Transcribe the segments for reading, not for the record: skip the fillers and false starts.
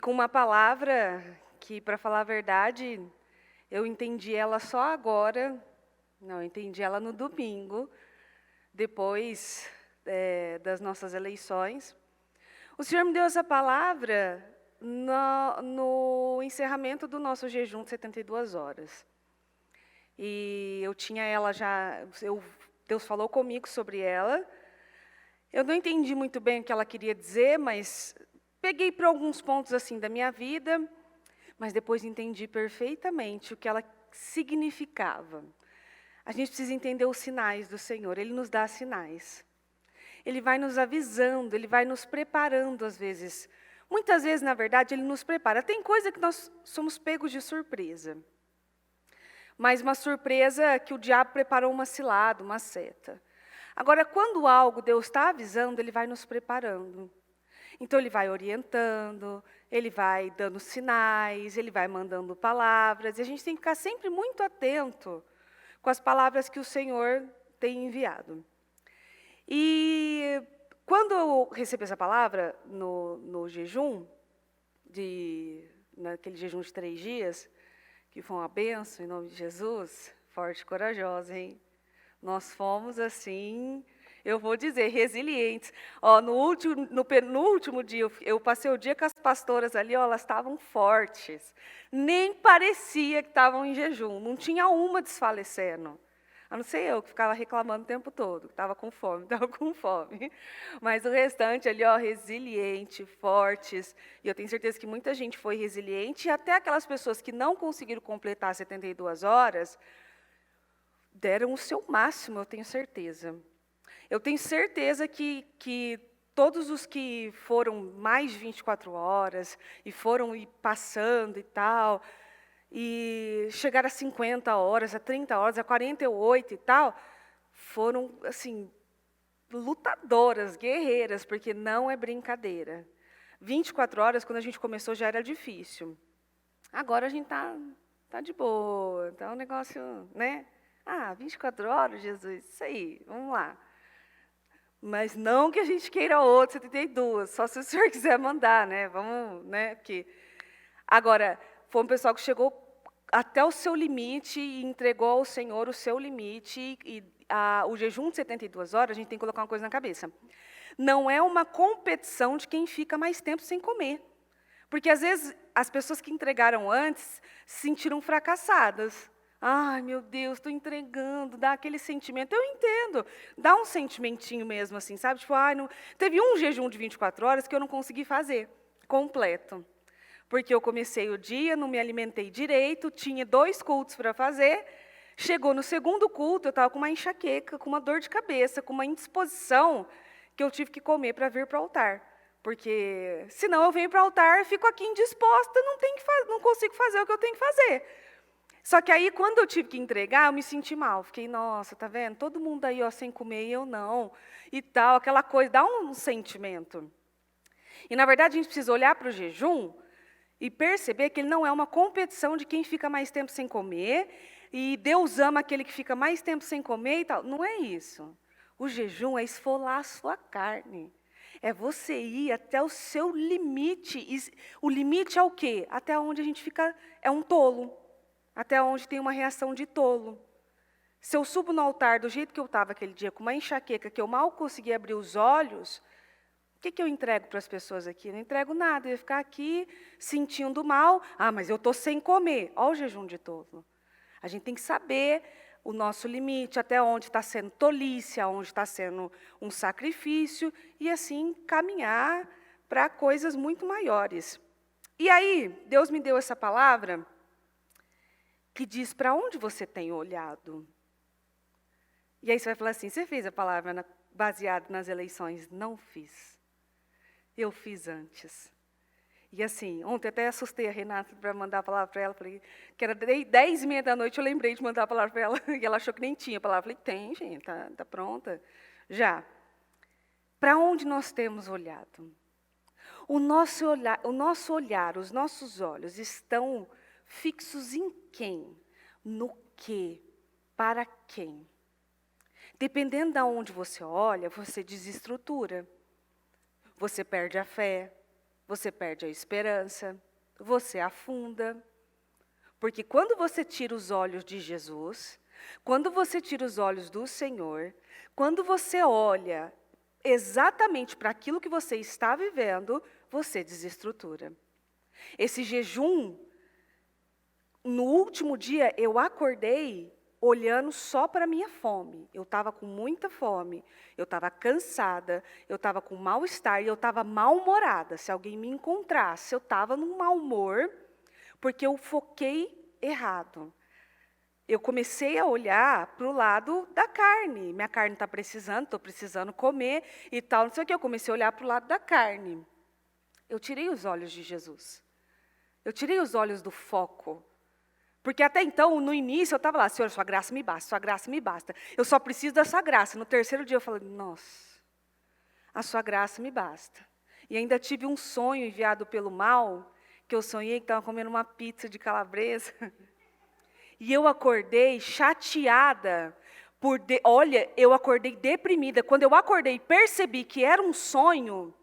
com uma palavra que, para falar a verdade, eu entendi ela só agora. Não, eu entendi ela no domingo, depois das nossas eleições. O Senhor me deu essa palavra no encerramento do nosso jejum de 72 horas. E eu tinha ela já, Deus falou comigo sobre ela. Eu não entendi muito bem o que ela queria dizer, mas peguei para alguns pontos assim da minha vida, mas depois entendi perfeitamente o que ela significava. A gente precisa entender os sinais do Senhor, Ele nos dá sinais. Ele vai nos avisando, Ele vai nos preparando às vezes. Muitas vezes, na verdade, Ele nos prepara. Tem coisa que nós somos pegos de surpresa. Mas uma surpresa que o diabo preparou uma cilada, uma seta. Agora, quando algo Deus está avisando, Ele vai nos preparando. Então, Ele vai orientando, Ele vai dando sinais, Ele vai mandando palavras. E a gente tem que ficar sempre muito atento com as palavras que o Senhor tem enviado. E quando eu recebi essa palavra no jejum, naquele jejum de 3 dias, que foi uma bênção, em nome de Jesus, forte e corajosa, hein? Nós fomos, assim, eu vou dizer, resilientes. No último dia, eu passei o dia com as pastoras ali, elas estavam fortes. Nem parecia que estavam em jejum, não tinha uma desfalecendo. A não ser eu, que ficava reclamando o tempo todo, que estava com fome, estava com fome. Mas o restante ali, resiliente, fortes. E eu tenho certeza que muita gente foi resiliente, e até aquelas pessoas que não conseguiram completar 72 horas, deram o seu máximo, eu tenho certeza. Eu tenho certeza que todos os que foram mais de 24 horas, e foram passando e tal, e chegaram a 50 horas, a 30 horas, a 48 e tal, foram, assim, lutadoras, guerreiras, porque não é brincadeira. 24 horas, quando a gente começou, já era difícil. Agora a gente tá de boa, tá um negócio, né? 24 horas, Jesus, isso aí, vamos lá. Mas não que a gente queira outro, 72, só se o senhor quiser mandar, né? Vamos, né? Porque agora, foi um pessoal que chegou até o seu limite e entregou ao Senhor o seu limite. O jejum de 72 horas, a gente tem que colocar uma coisa na cabeça. Não é uma competição de quem fica mais tempo sem comer. Porque, às vezes, as pessoas que entregaram antes se sentiram fracassadas. Ai, meu Deus, estou entregando, dá aquele sentimento. Eu entendo, dá um sentimentinho mesmo, assim, sabe? Tipo, não... Teve um jejum de 24 horas que eu não consegui fazer, completo. Porque eu comecei o dia, não me alimentei direito, tinha 2 cultos para fazer. Chegou no segundo culto, eu estava com uma enxaqueca, com uma dor de cabeça, com uma indisposição, que eu tive que comer para vir para o altar. Porque, senão eu venho para o altar, fico aqui indisposta, não consigo fazer o que eu tenho que fazer. Só que aí, quando eu tive que entregar, eu me senti mal. Fiquei, nossa, tá vendo? Todo mundo aí sem comer e eu não. E tal, aquela coisa, dá um sentimento. E, na verdade, a gente precisa olhar para o jejum e perceber que ele não é uma competição de quem fica mais tempo sem comer, e Deus ama aquele que fica mais tempo sem comer e tal. Não é isso. O jejum é esfolar a sua carne. É você ir até o seu limite. O limite é o quê? Até onde a gente fica, é um tolo. Até onde tem uma reação de tolo. Se eu subo no altar do jeito que eu estava aquele dia, com uma enxaqueca, que eu mal conseguia abrir os olhos, o que eu entrego para as pessoas aqui? Eu não entrego nada, eu ia ficar aqui sentindo mal. Mas eu estou sem comer. Olha o jejum de tolo. A gente tem que saber o nosso limite, até onde está sendo tolice, onde está sendo um sacrifício, e assim caminhar para coisas muito maiores. E aí, Deus me deu essa palavra que diz para onde você tem olhado. E aí você vai falar assim, você fez a palavra baseada nas eleições? Não fiz. Eu fiz antes. E assim, ontem até assustei a Renata para mandar a palavra para ela. Falei que era 10h30 da noite, eu lembrei de mandar a palavra para ela. E ela achou que nem tinha a palavra. Falei, tem, gente, tá pronta. Já. Para onde nós temos olhado? O nosso olhar, os nossos olhos estão fixos em quem? No quê? Para quem? Dependendo de onde você olha, você desestrutura. Você perde a fé. você perde a esperança, você afunda. Porque quando você tira os olhos de Jesus, quando você tira os olhos do Senhor, quando você olha exatamente para aquilo que você está vivendo, você desestrutura. Esse jejum, no último dia, eu acordei olhando só para a minha fome. Eu estava com muita fome, eu estava cansada, eu estava com mal-estar e eu estava mal-humorada. Se alguém me encontrasse, eu estava num mau humor, porque eu foquei errado. Eu comecei a olhar para o lado da carne. Minha carne está precisando, estou precisando comer e tal, não sei o que. Eu comecei a olhar para o lado da carne. Eu tirei os olhos de Jesus. Eu tirei os olhos do foco. Porque até então, no início, eu estava lá, Senhor, sua graça me basta, sua graça me basta. Eu só preciso da sua graça. No terceiro dia eu falei, nossa, a sua graça me basta. E ainda tive um sonho enviado pelo mal, que eu sonhei que estava comendo uma pizza de calabresa. E eu acordei chateada. Olha, eu acordei deprimida. Quando eu acordei e percebi que era um sonho,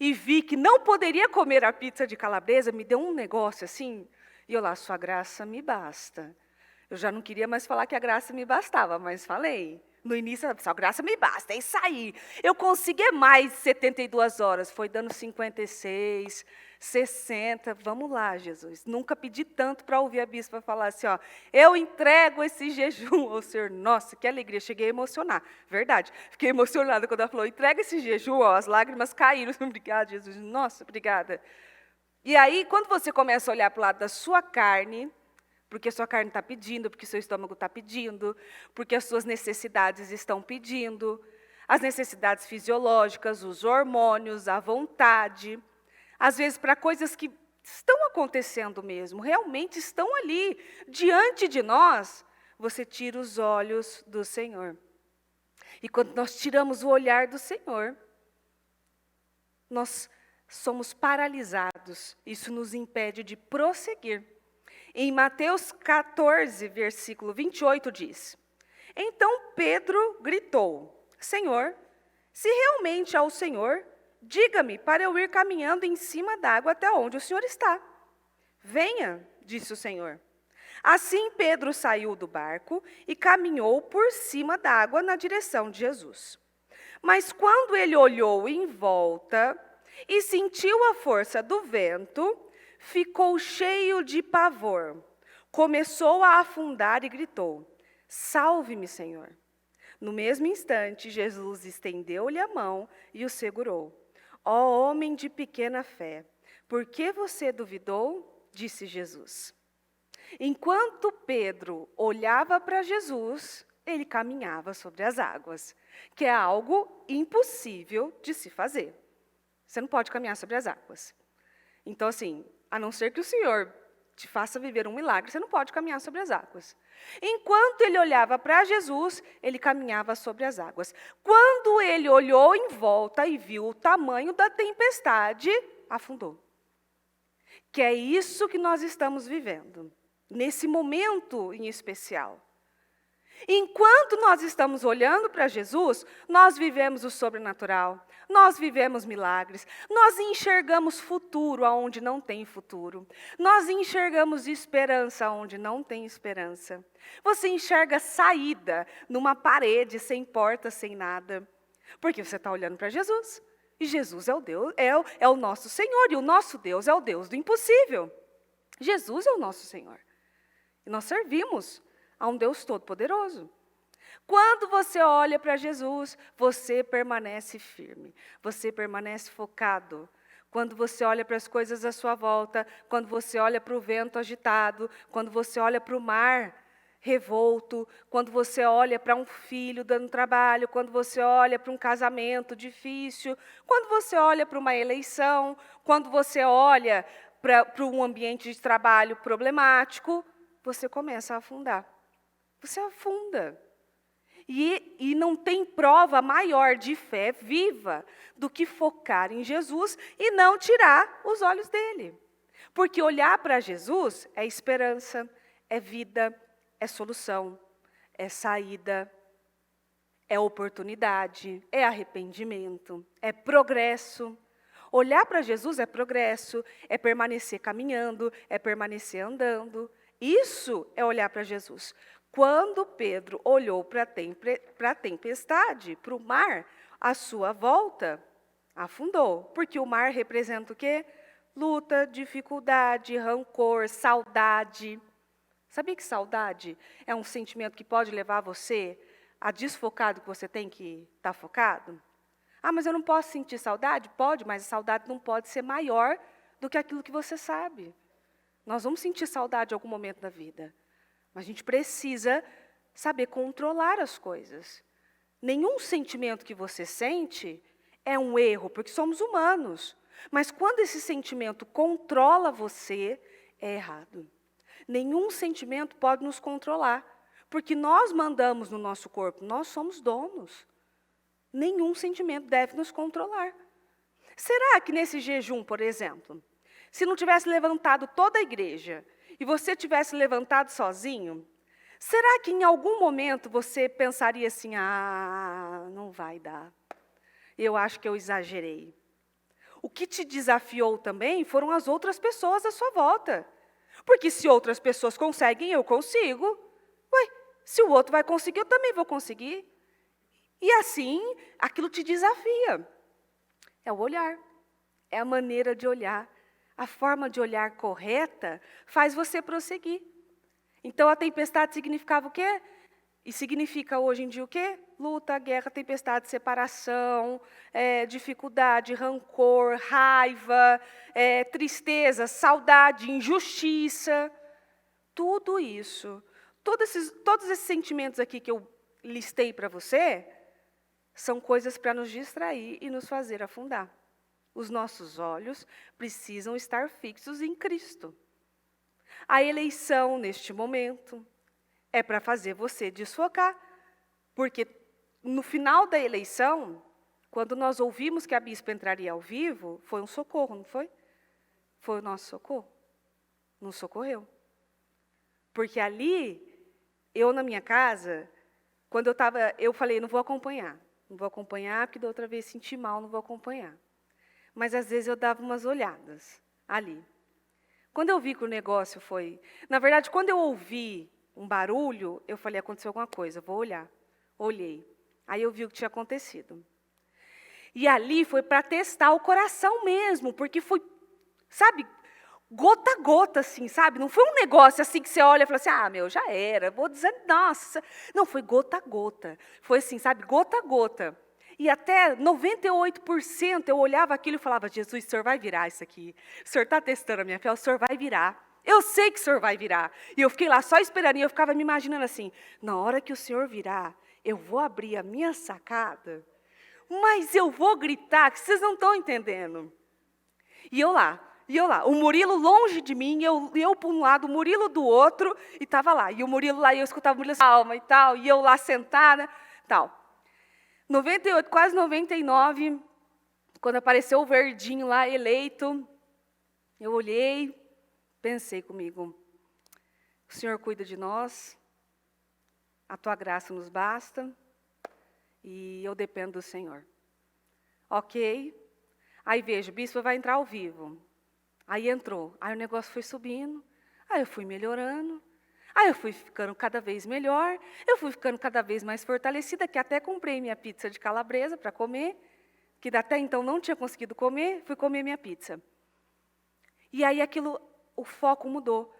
e vi que não poderia comer a pizza de calabresa, me deu um negócio assim, e eu lá, sua graça me basta. Eu já não queria mais falar que a graça me bastava, mas falei. No início, sua graça me basta, é isso aí. Eu consegui mais 72 horas, foi dando 56, 60. Vamos lá, Jesus. Nunca pedi tanto para ouvir a bispa falar assim, ó, eu entrego esse jejum ao Senhor. Nossa, que alegria, cheguei a emocionar. Verdade, fiquei emocionada quando ela falou, entrega esse jejum, ó, as lágrimas caíram. Obrigada, Jesus. Nossa, obrigada. E aí, quando você começa a olhar para o lado da sua carne, porque sua carne está pedindo, porque seu estômago está pedindo, porque as suas necessidades estão pedindo, as necessidades fisiológicas, os hormônios, a vontade, às vezes para coisas que estão acontecendo mesmo, realmente estão ali, diante de nós, você tira os olhos do Senhor. E quando nós tiramos o olhar do Senhor, nós somos paralisados, isso nos impede de prosseguir. Em Mateus 14, versículo 28 diz, então Pedro gritou, Senhor, se realmente é o Senhor, diga-me para eu ir caminhando em cima d'água até onde o Senhor está. Venha, disse o Senhor. Assim Pedro saiu do barco e caminhou por cima d'água na direção de Jesus. Mas quando ele olhou em volta e sentiu a força do vento, ficou cheio de pavor. Começou a afundar e gritou, salve-me, Senhor. No mesmo instante, Jesus estendeu-lhe a mão e o segurou. Ó homem de pequena fé, por que você duvidou? Disse Jesus. Enquanto Pedro olhava para Jesus, ele caminhava sobre as águas, que é algo impossível de se fazer. Você não pode caminhar sobre as águas. Então, assim, a não ser que o Senhor te faça viver um milagre, você não pode caminhar sobre as águas. Enquanto ele olhava para Jesus, ele caminhava sobre as águas. Quando ele olhou em volta e viu o tamanho da tempestade, afundou. Que é isso que nós estamos vivendo, nesse momento em especial. Enquanto nós estamos olhando para Jesus, nós vivemos o sobrenatural, nós vivemos milagres, nós enxergamos futuro onde não tem futuro, nós enxergamos esperança onde não tem esperança. Você enxerga saída numa parede, sem porta, sem nada, porque você está olhando para Jesus. E Jesus é o Deus, é o nosso Senhor, e o nosso Deus é o Deus do impossível. Jesus é o nosso Senhor. E nós servimos a um Deus todo-poderoso. Quando você olha para Jesus, você permanece firme, você permanece focado. Quando você olha para as coisas à sua volta, quando você olha para o vento agitado, quando você olha para o mar revolto, quando você olha para um filho dando trabalho, quando você olha para um casamento difícil, quando você olha para uma eleição, quando você olha para um ambiente de trabalho problemático, você começa a afundar. Você afunda. E não tem prova maior de fé viva do que focar em Jesus e não tirar os olhos dele. Porque olhar para Jesus é esperança, é vida, é solução, é saída, é oportunidade, é arrependimento, é progresso. Olhar para Jesus é progresso, é permanecer caminhando, é permanecer andando. Isso é olhar para Jesus. Quando Pedro olhou para a tempestade, para o mar, à sua volta, afundou. Porque o mar representa o quê? Luta, dificuldade, rancor, saudade. Sabia que saudade é um sentimento que pode levar você a desfocar do que você tem que estar focado? Ah, mas eu não posso sentir saudade? Pode, mas a saudade não pode ser maior do que aquilo que você sabe. Nós vamos sentir saudade em algum momento da vida, mas a gente precisa saber controlar as coisas. Nenhum sentimento que você sente é um erro, porque somos humanos. Mas quando esse sentimento controla você, é errado. Nenhum sentimento pode nos controlar, porque nós mandamos no nosso corpo, nós somos donos. Nenhum sentimento deve nos controlar. Será que nesse jejum, por exemplo, se não tivesse levantado toda a igreja e você tivesse levantado sozinho, será que em algum momento você pensaria assim, não vai dar, eu acho que eu exagerei? O que te desafiou também foram as outras pessoas à sua volta. Porque se outras pessoas conseguem, eu consigo. Se o outro vai conseguir, eu também vou conseguir. E assim, aquilo te desafia. É o olhar, é a maneira de olhar. A forma de olhar correta faz você prosseguir. Então, a tempestade significava o quê? E significa hoje em dia o quê? Luta, guerra, tempestade, separação, dificuldade, rancor, raiva, tristeza, saudade, injustiça. Tudo isso, todos esses sentimentos aqui que eu listei para você, são coisas para nos distrair e nos fazer afundar. Os nossos olhos precisam estar fixos em Cristo. A eleição, neste momento, é para fazer você desfocar. Porque no final da eleição, quando nós ouvimos que a bispa entraria ao vivo, foi um socorro, não foi? Foi o nosso socorro. Nos socorreu. Porque ali, eu na minha casa, quando eu falei, não vou acompanhar. Não vou acompanhar, porque da outra vez senti mal, não vou acompanhar. Mas às vezes eu dava umas olhadas ali. Quando eu vi que o negócio foi... Na verdade, quando eu ouvi um barulho, eu falei, aconteceu alguma coisa, vou olhar. Olhei. Aí eu vi o que tinha acontecido. E ali foi para testar o coração mesmo, porque foi, sabe, gota a gota, assim, sabe? Não foi um negócio assim que você olha e fala assim, já era, vou dizer, nossa. Não, foi gota a gota. Foi assim, sabe, gota a gota. E até 98% eu olhava aquilo e falava, Jesus, o senhor vai virar isso aqui. O senhor está testando a minha fé, o senhor vai virar. Eu sei que o senhor vai virar. E eu fiquei lá só esperando, e eu ficava me imaginando assim, na hora que o senhor virar, eu vou abrir a minha sacada, mas eu vou gritar, que vocês não estão entendendo. E eu lá, o Murilo longe de mim, eu para um lado, o Murilo do outro, e estava lá. E o Murilo lá, e eu escutava o Murilo assim, calma e tal, e eu lá sentada, tal. 98, quase 99, quando apareceu o verdinho lá, eleito, eu olhei, pensei comigo, o Senhor cuida de nós, a tua graça nos basta, e eu dependo do Senhor. Ok, aí vejo, o bispo vai entrar ao vivo. Aí entrou, aí o negócio foi subindo, aí eu fui melhorando, aí eu fui ficando cada vez melhor, eu fui ficando cada vez mais fortalecida, que até comprei minha pizza de calabresa para comer, que até então não tinha conseguido comer, fui comer minha pizza. E aí aquilo, o foco mudou.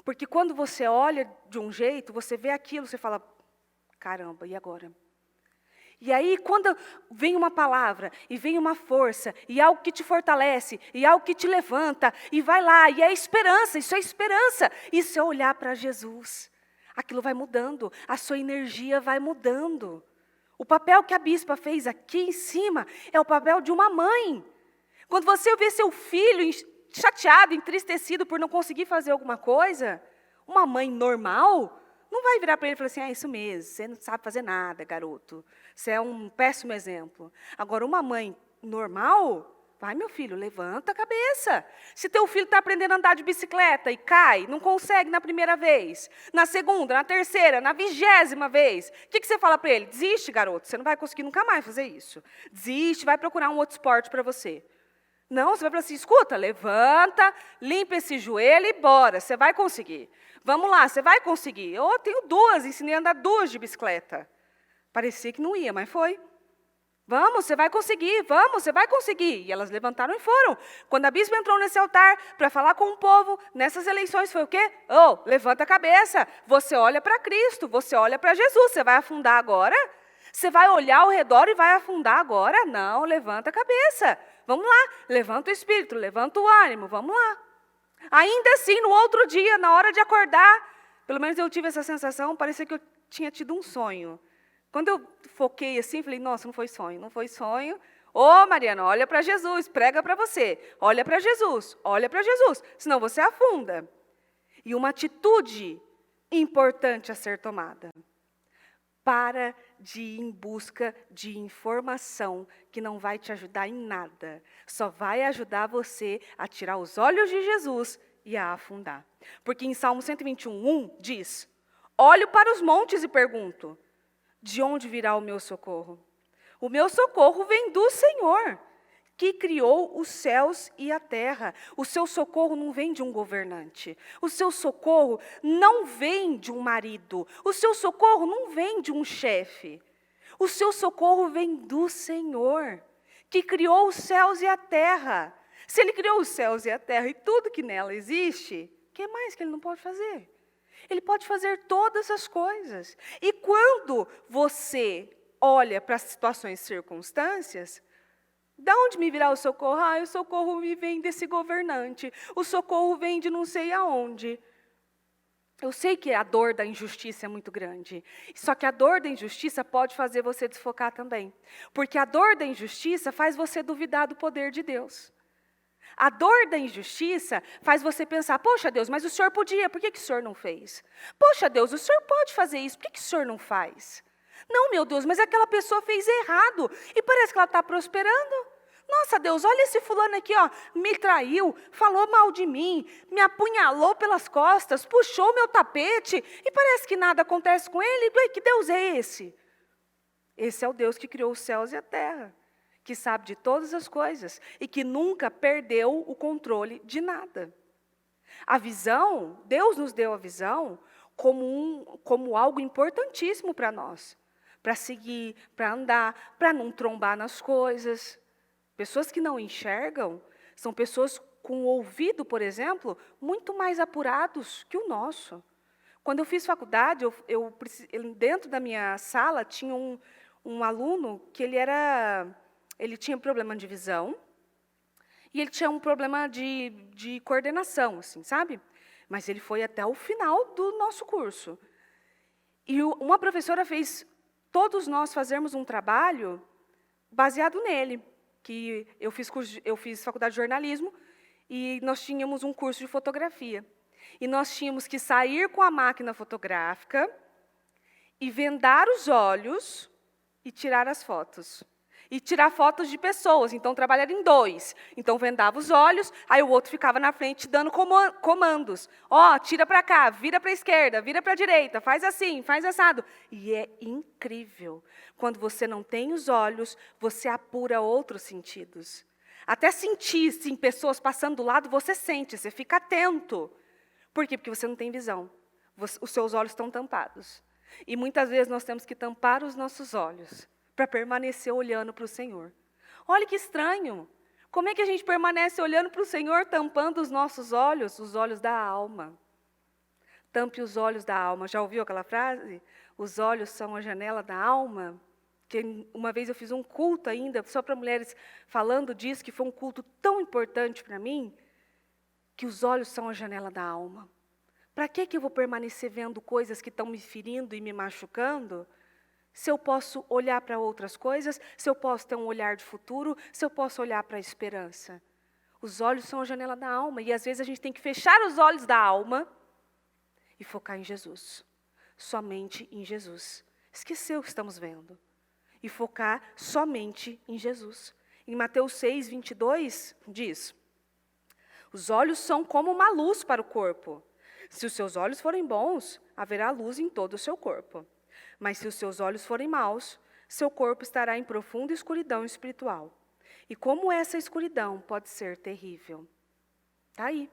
Porque quando você olha de um jeito, você vê aquilo, você fala, caramba, e agora? E aí, quando vem uma palavra, e vem uma força, e algo que te fortalece, e algo que te levanta, e vai lá, e é esperança, isso é olhar para Jesus. Aquilo vai mudando, a sua energia vai mudando. O papel que a bispa fez aqui em cima é o papel de uma mãe. Quando você vê seu filho chateado, entristecido por não conseguir fazer alguma coisa, uma mãe normal não vai virar para ele e falar assim, é isso mesmo, você não sabe fazer nada, garoto. Você é um péssimo exemplo. Agora, uma mãe normal, vai, meu filho, levanta a cabeça. Se teu filho está aprendendo a andar de bicicleta e cai, não consegue na primeira vez, na segunda, na terceira, na 20ª vez, o que você fala para ele? Desiste, garoto, você não vai conseguir nunca mais fazer isso. Desiste, vai procurar um outro esporte para você. Não, você vai falar assim, escuta, levanta, limpa esse joelho e bora, você vai conseguir. Vamos lá, você vai conseguir. Eu tenho duas, ensinei a andar duas de bicicleta. Parecia que não ia, mas foi. Vamos, você vai conseguir, vamos, você vai conseguir. E elas levantaram e foram. Quando a bispa entrou nesse altar para falar com o povo, nessas eleições foi o quê? Levanta a cabeça, você olha para Cristo, você olha para Jesus, você vai afundar agora? Você vai olhar ao redor e vai afundar agora? Não, levanta a cabeça. Vamos lá, levanta o espírito, levanta o ânimo, vamos lá. Ainda assim, no outro dia, na hora de acordar, pelo menos eu tive essa sensação, parecia que eu tinha tido um sonho. Quando eu foquei assim, falei, nossa, não foi sonho, não foi sonho. Mariana, olha para Jesus, prega para você. Olha para Jesus, senão você afunda. E uma atitude importante a ser tomada. Para de ir em busca de informação que não vai te ajudar em nada. Só vai ajudar você a tirar os olhos de Jesus e a afundar. Porque em Salmo 121:1 diz, olho para os montes e pergunto, de onde virá o meu socorro? O meu socorro vem do Senhor, que criou os céus e a terra. O seu socorro não vem de um governante. O seu socorro não vem de um marido. O seu socorro não vem de um chefe. O seu socorro vem do Senhor, que criou os céus e a terra. Se Ele criou os céus e a terra e tudo que nela existe, o que mais que Ele não pode fazer? Ele pode fazer todas as coisas. E quando você olha para as situações e circunstâncias, de onde me virá o socorro? O socorro me vem desse governante. O socorro vem de não sei aonde. Eu sei que a dor da injustiça é muito grande. Só que a dor da injustiça pode fazer você desfocar também. Porque a dor da injustiça faz você duvidar do poder de Deus. A dor da injustiça faz você pensar, poxa Deus, mas o Senhor podia, por que o Senhor não fez? Poxa Deus, o Senhor pode fazer isso, por que o Senhor não faz? Não, meu Deus, mas aquela pessoa fez errado e parece que ela está prosperando. Nossa, Deus, olha esse fulano aqui, me traiu, falou mal de mim, me apunhalou pelas costas, puxou meu tapete e parece que nada acontece com ele. Que Deus é esse? Esse é o Deus que criou os céus e a terra, que sabe de todas as coisas e que nunca perdeu o controle de nada. A visão, Deus nos deu a visão como algo importantíssimo para nós. Para seguir, para andar, para não trombar nas coisas. Pessoas que não enxergam são pessoas com o ouvido, por exemplo, muito mais apurados que o nosso. Quando eu fiz faculdade, dentro da minha sala tinha um aluno que ele tinha problema de visão e ele tinha um problema de coordenação, assim, sabe? Mas ele foi até o final do nosso curso. E uma professora fez todos nós fazermos um trabalho baseado nele, que eu fiz faculdade de jornalismo e nós tínhamos um curso de fotografia. E nós tínhamos que sair com a máquina fotográfica e vendar os olhos e tirar as fotos. E tirar fotos de pessoas, então trabalhar em dois. Então vendava os olhos, aí o outro ficava na frente dando comandos. Tira para cá, vira para a esquerda, vira para a direita, faz assim, faz assado. E é incrível. Quando você não tem os olhos, você apura outros sentidos. Até sentir, sim, pessoas passando do lado, você sente, você fica atento. Por quê? Porque você não tem visão. Os seus olhos estão tampados. E muitas vezes nós temos que tampar os nossos olhos para permanecer olhando para o Senhor. Olha que estranho. Como é que a gente permanece olhando para o Senhor, tampando os nossos olhos? Os olhos da alma. Tampe os olhos da alma. Já ouviu aquela frase? Os olhos são a janela da alma. Que uma vez eu fiz um culto ainda, só para mulheres, falando disso, que foi um culto tão importante para mim, que os olhos são a janela da alma. Para que eu vou permanecer vendo coisas que estão me ferindo e me machucando, se eu posso olhar para outras coisas, se eu posso ter um olhar de futuro, se eu posso olhar para a esperança? Os olhos são a janela da alma, e às vezes a gente tem que fechar os olhos da alma e focar em Jesus. Somente em Jesus. Esquecer o que estamos vendo. E focar somente em Jesus. Em Mateus 6:22, diz, os olhos são como uma luz para o corpo. Se os seus olhos forem bons, haverá luz em todo o seu corpo. Mas se os seus olhos forem maus, seu corpo estará em profunda escuridão espiritual. E como essa escuridão pode ser terrível. Está aí.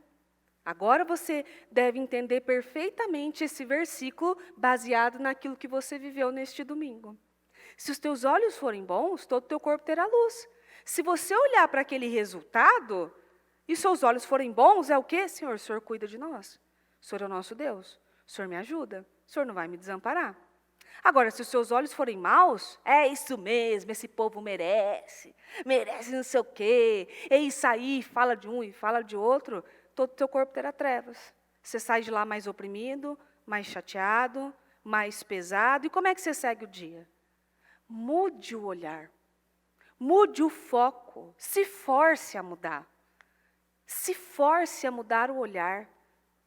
Agora você deve entender perfeitamente esse versículo baseado naquilo que você viveu neste domingo. Se os teus olhos forem bons, todo o teu corpo terá luz. Se você olhar para aquele resultado e seus olhos forem bons, é o quê? Senhor, o Senhor cuida de nós. O Senhor é o nosso Deus. O Senhor me ajuda. O Senhor não vai me desamparar. Agora, se os seus olhos forem maus, é isso mesmo, esse povo merece não sei o quê, é isso aí, fala de um e fala de outro, todo o teu corpo terá trevas. Você sai de lá mais oprimido, mais chateado, mais pesado. E como é que você segue o dia? Mude o olhar, mude o foco, se force a mudar. Se force a mudar o olhar,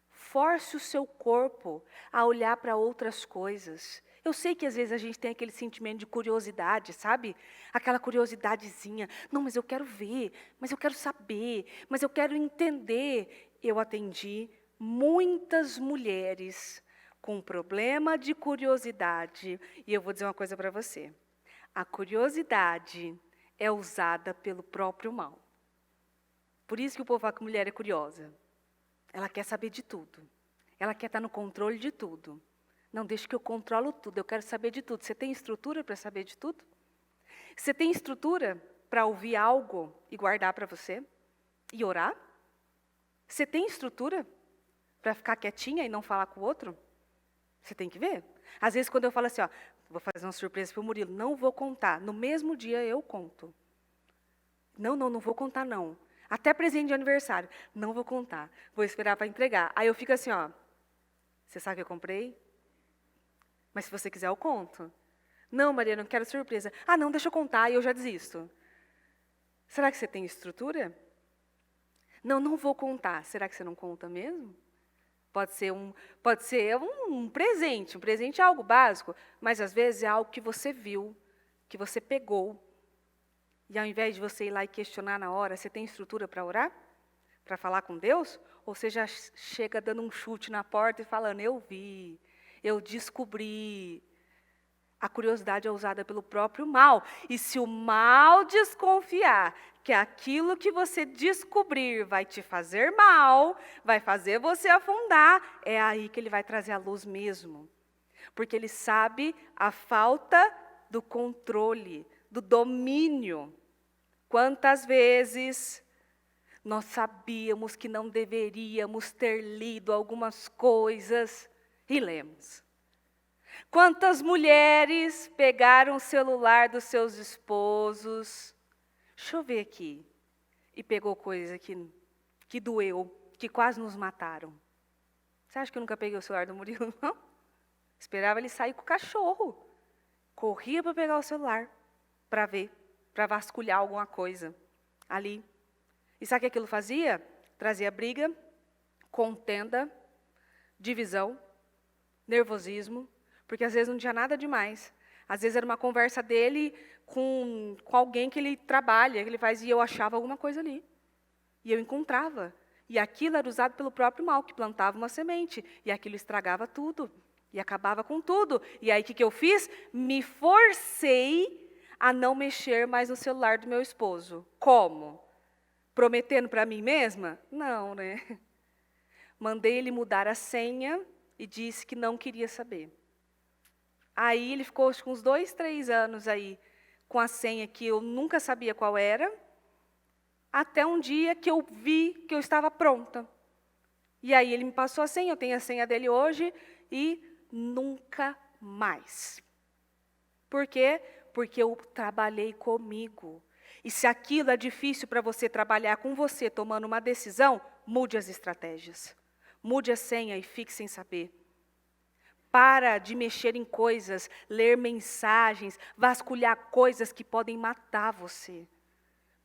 force o seu corpo a olhar para outras coisas. Eu sei que às vezes a gente tem aquele sentimento de curiosidade, sabe? Aquela curiosidadezinha. Não, mas eu quero ver, mas eu quero saber, mas eu quero entender. Eu atendi muitas mulheres com problema de curiosidade. E eu vou dizer uma coisa para você. A curiosidade é usada pelo próprio mal. Por isso que o povo fala que mulher é curiosa. Ela quer saber de tudo. Ela quer estar no controle de tudo. Não, deixa que eu controlo tudo, eu quero saber de tudo. Você tem estrutura para saber de tudo? Você tem estrutura para ouvir algo e guardar para você? E orar? Você tem estrutura para ficar quietinha e não falar com o outro? Você tem que ver. Às vezes, quando eu falo assim, ó, vou fazer uma surpresa para o Murilo, não vou contar. No mesmo dia eu conto. Não vou contar não. Até presente de aniversário. Não vou contar. Vou esperar para entregar. Aí eu fico assim, ó. Você sabe que eu comprei? Mas se você quiser, eu conto. Não, Maria, não quero surpresa. Ah, não, deixa eu contar e eu já desisto. Será que você tem estrutura? Não vou contar. Será que você não conta mesmo? Pode ser um presente. Um presente é algo básico, mas às vezes é algo que você viu, que você pegou. E ao invés de você ir lá e questionar na hora, você tem estrutura para orar? Para falar com Deus? Ou você já chega dando um chute na porta e falando, eu vi, eu descobri. A curiosidade é usada pelo próprio mal. E se o mal desconfiar que aquilo que você descobrir vai te fazer mal, vai fazer você afundar, é aí que ele vai trazer a luz mesmo. Porque ele sabe a falta do controle, do domínio. Quantas vezes nós sabíamos que não deveríamos ter lido algumas coisas e lemos. Quantas mulheres pegaram o celular dos seus esposos, deixa eu ver aqui, e pegou coisa que doeu, que quase nos mataram. Você acha que eu nunca peguei o celular do Murilo? Não. Esperava ele sair com o cachorro. Corria para pegar o celular, para ver, para vasculhar alguma coisa ali. E sabe o que aquilo fazia? Trazia briga, contenda, divisão, nervosismo, porque às vezes não tinha nada demais. Às vezes era uma conversa dele com alguém que ele trabalha, que ele faz, e eu achava alguma coisa ali. E eu encontrava. E aquilo era usado pelo próprio mal, que plantava uma semente. E aquilo estragava tudo. E acabava com tudo. E aí o que eu fiz? Me forcei a não mexer mais no celular do meu esposo. Como? Prometendo para mim mesma? Não, né? Mandei ele mudar a senha e disse que não queria saber. Aí ele ficou acho que uns 2, 3 anos aí com a senha que eu nunca sabia qual era, até um dia que eu vi que eu estava pronta. E aí ele me passou a senha, eu tenho a senha dele hoje e nunca mais. Por quê? Porque eu trabalhei comigo. E se aquilo é difícil para você trabalhar com você, tomando uma decisão, mude as estratégias. Mude a senha e fique sem saber. Para de mexer em coisas, ler mensagens, vasculhar coisas que podem matar você.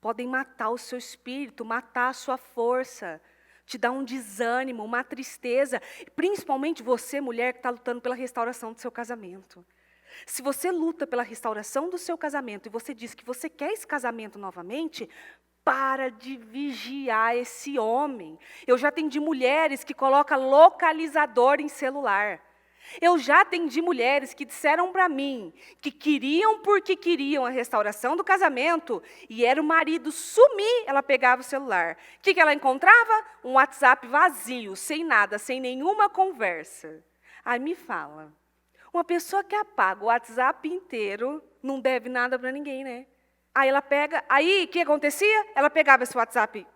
Podem matar o seu espírito, matar a sua força, te dar um desânimo, uma tristeza. Principalmente você, mulher, que está lutando pela restauração do seu casamento. Se você luta pela restauração do seu casamento e você diz que você quer esse casamento novamente, para de vigiar esse homem. Eu já atendi mulheres que colocam localizador em celular. Eu já atendi mulheres que disseram para mim que queriam porque queriam a restauração do casamento e era o marido sumir, ela pegava o celular. O que ela encontrava? Um WhatsApp vazio, sem nada, sem nenhuma conversa. Aí me fala, uma pessoa que apaga o WhatsApp inteiro não deve nada para ninguém, né? Aí ela pega, aí o que acontecia? Ela pegava esse WhatsApp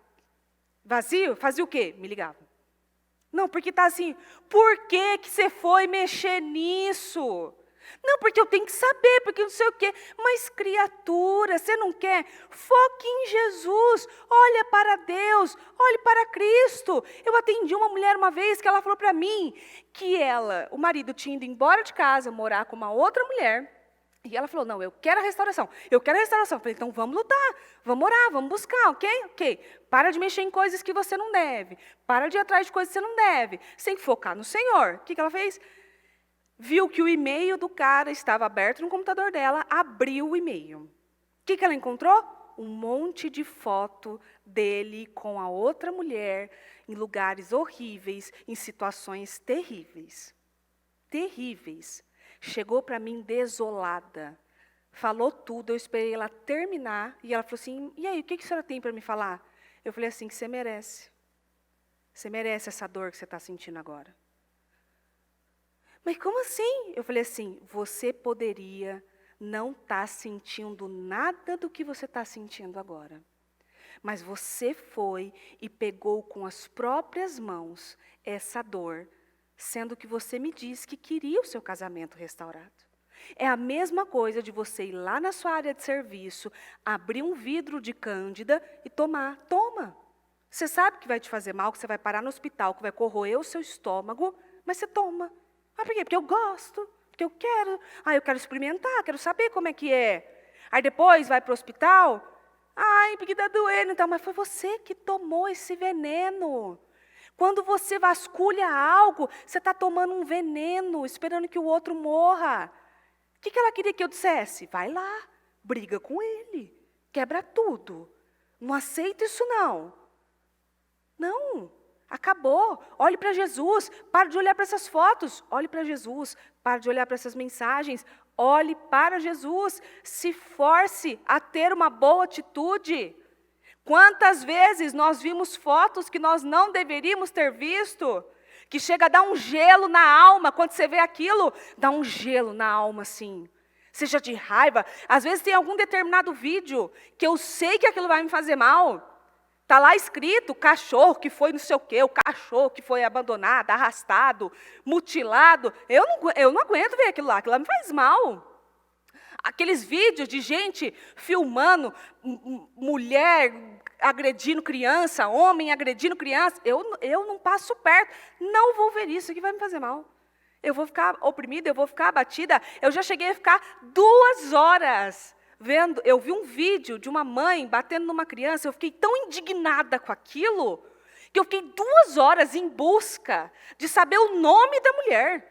vazio, fazia o quê? Me ligava. Não, porque está assim, por que você foi mexer nisso? Não, porque eu tenho que saber, porque não sei o quê. Mas, criatura, você não quer? Foque em Jesus, olha para Deus, olhe para Cristo. Eu atendi uma mulher uma vez que ela falou para mim que o marido tinha ido embora de casa, morar com uma outra mulher. E ela falou, não, eu quero a restauração, eu quero a restauração. Eu falei, então vamos lutar, vamos orar, vamos buscar, ok? Ok. Para de mexer em coisas que você não deve. Para de ir atrás de coisas que você não deve. Você tem que focar no Senhor. O que ela fez? Viu que o e-mail do cara estava aberto no computador dela, abriu o e-mail. O que ela encontrou? Um monte de foto dele com a outra mulher, em lugares horríveis, em situações terríveis. Terríveis. Chegou para mim desolada, falou tudo, eu esperei ela terminar, e ela falou assim, e aí, o que a senhora tem para me falar? Eu falei assim, que você merece essa dor que você está sentindo agora. Mas como assim? Eu falei assim, você poderia não estar sentindo nada do que você está sentindo agora, mas você foi e pegou com as próprias mãos essa dor, sendo que você me disse que queria o seu casamento restaurado. É a mesma coisa de você ir lá na sua área de serviço, abrir um vidro de cândida e tomar. Toma. Você sabe que vai te fazer mal, que você vai parar no hospital, que vai corroer o seu estômago, mas você toma. Ah, por quê? Porque eu gosto, porque eu quero. Ah, eu quero experimentar, quero saber como é que é. Aí depois vai para o hospital. Ai, porque está doendo. Então, mas foi você que tomou esse veneno. Quando você vasculha algo, você está tomando um veneno, esperando que o outro morra. O que ela queria que eu dissesse? Vai lá, briga com ele, quebra tudo. Não aceita isso não. Não, acabou. Olhe para Jesus, para de olhar para essas fotos. Olhe para Jesus, para de olhar para essas mensagens. Olhe para Jesus, se force a ter uma boa atitude. Quantas vezes nós vimos fotos que nós não deveríamos ter visto, que chega a dar um gelo na alma, quando você vê aquilo, dá um gelo na alma assim, seja de raiva. Às vezes tem algum determinado vídeo, que eu sei que aquilo vai me fazer mal, está lá escrito, o cachorro que foi não sei o quê, o cachorro que foi abandonado, arrastado, mutilado, eu não aguento ver aquilo lá me faz mal. Aqueles vídeos de gente filmando mulher agredindo criança, homem agredindo criança, eu não passo perto, não vou ver isso, que vai me fazer mal. Eu vou ficar oprimida, eu vou ficar abatida. Eu já cheguei a ficar 2 horas vendo, eu vi um vídeo de uma mãe batendo numa criança, eu fiquei tão indignada com aquilo, que eu fiquei 2 horas em busca de saber o nome da mulher.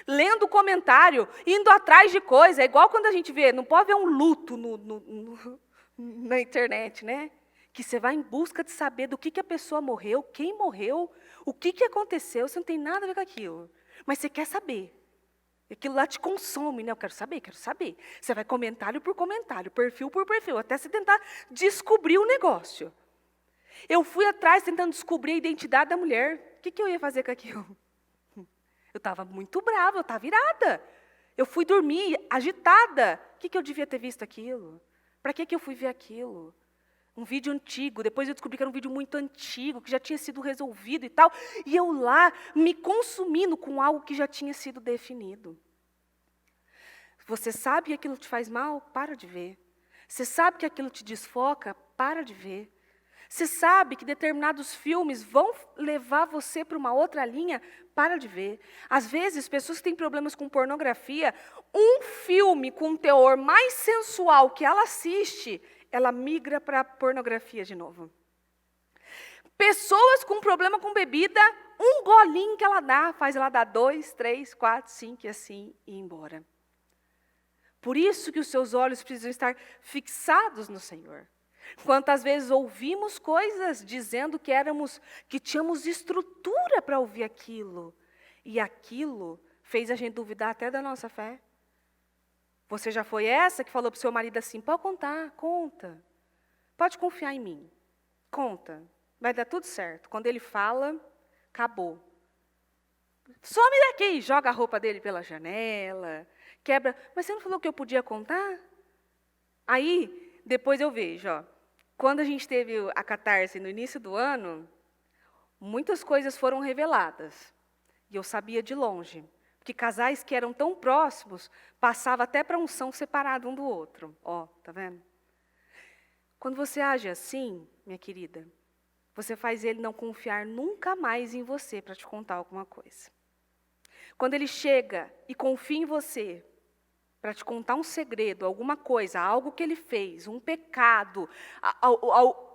Lendo o comentário, indo atrás de coisa, é igual quando a gente vê, não pode ver um luto na internet, né? Que você vai em busca de saber do que a pessoa morreu, quem morreu, o que aconteceu, você não tem nada a ver com aquilo. Mas você quer saber. Aquilo lá te consome, né? Eu quero saber, quero saber. Você vai comentário por comentário, perfil por perfil, até você tentar descobrir o negócio. Eu fui atrás tentando descobrir a identidade da mulher. O que eu ia fazer com aquilo? Eu estava muito brava, eu estava irada. Eu fui dormir agitada. O que eu devia ter visto aquilo? Para que eu fui ver aquilo? Um vídeo antigo, depois eu descobri que era um vídeo muito antigo, que já tinha sido resolvido e tal. E eu lá, me consumindo com algo que já tinha sido definido. Você sabe que aquilo te faz mal? Para de ver. Você sabe que aquilo te desfoca? Para de ver. Você sabe que determinados filmes vão levar você para uma outra linha? Para de ver. Às vezes, pessoas que têm problemas com pornografia, um filme com um teor mais sensual que ela assiste, ela migra para a pornografia de novo. Pessoas com problema com bebida, um golinho que ela dá, faz ela dar 2, 3, 4, 5 e assim ir embora. Por isso que os seus olhos precisam estar fixados no Senhor. Quantas vezes ouvimos coisas dizendo que tínhamos estrutura para ouvir aquilo, e aquilo fez a gente duvidar até da nossa fé. Você já foi essa que falou para o seu marido assim, pode contar, conta. Pode confiar em mim, conta. Vai dar tudo certo. Quando ele fala, acabou. Some daqui, joga a roupa dele pela janela, quebra. Mas você não falou que eu podia contar? Aí, depois eu vejo, quando a gente teve a catarse no início do ano, muitas coisas foram reveladas. E eu sabia de longe. Porque casais que eram tão próximos, passava até para unção separado um do outro. Tá vendo? Quando você age assim, minha querida, você faz ele não confiar nunca mais em você para te contar alguma coisa. Quando ele chega e confia em você para te contar um segredo, alguma coisa, algo que ele fez, um pecado,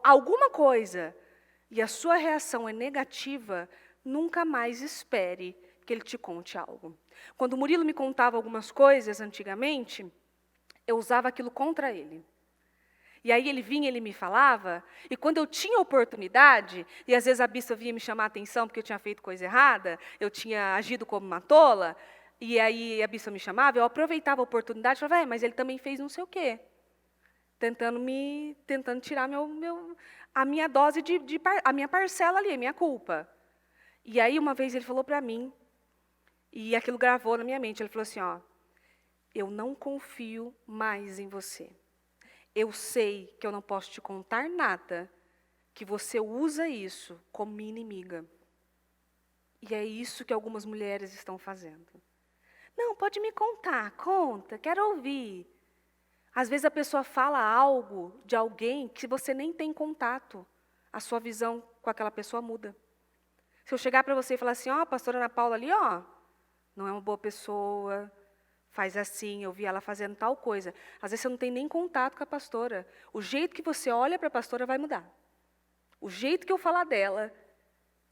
alguma coisa, e a sua reação é negativa, nunca mais espere que ele te conte algo. Quando o Murilo me contava algumas coisas antigamente, eu usava aquilo contra ele. E aí ele vinha, ele me falava, e quando eu tinha oportunidade, e às vezes a bispa vinha me chamar a atenção porque eu tinha feito coisa errada, eu tinha agido como uma tola, e aí a bispa me chamava, eu aproveitava a oportunidade e falava, mas ele também fez não sei o quê. Tentando tirar a minha dose, a minha parcela ali, a minha culpa. E aí uma vez ele falou para mim, e aquilo gravou na minha mente, ele falou assim, eu não confio mais em você. Eu sei que eu não posso te contar nada, que você usa isso como minha inimiga. E é isso que algumas mulheres estão fazendo. Não, pode me contar, conta, quero ouvir. Às vezes a pessoa fala algo de alguém que você nem tem contato. A sua visão com aquela pessoa muda. Se eu chegar para você e falar assim, a pastora Ana Paula ali, não é uma boa pessoa, faz assim, eu vi ela fazendo tal coisa. Às vezes você não tem nem contato com a pastora. O jeito que você olha para a pastora vai mudar. O jeito que eu falar dela,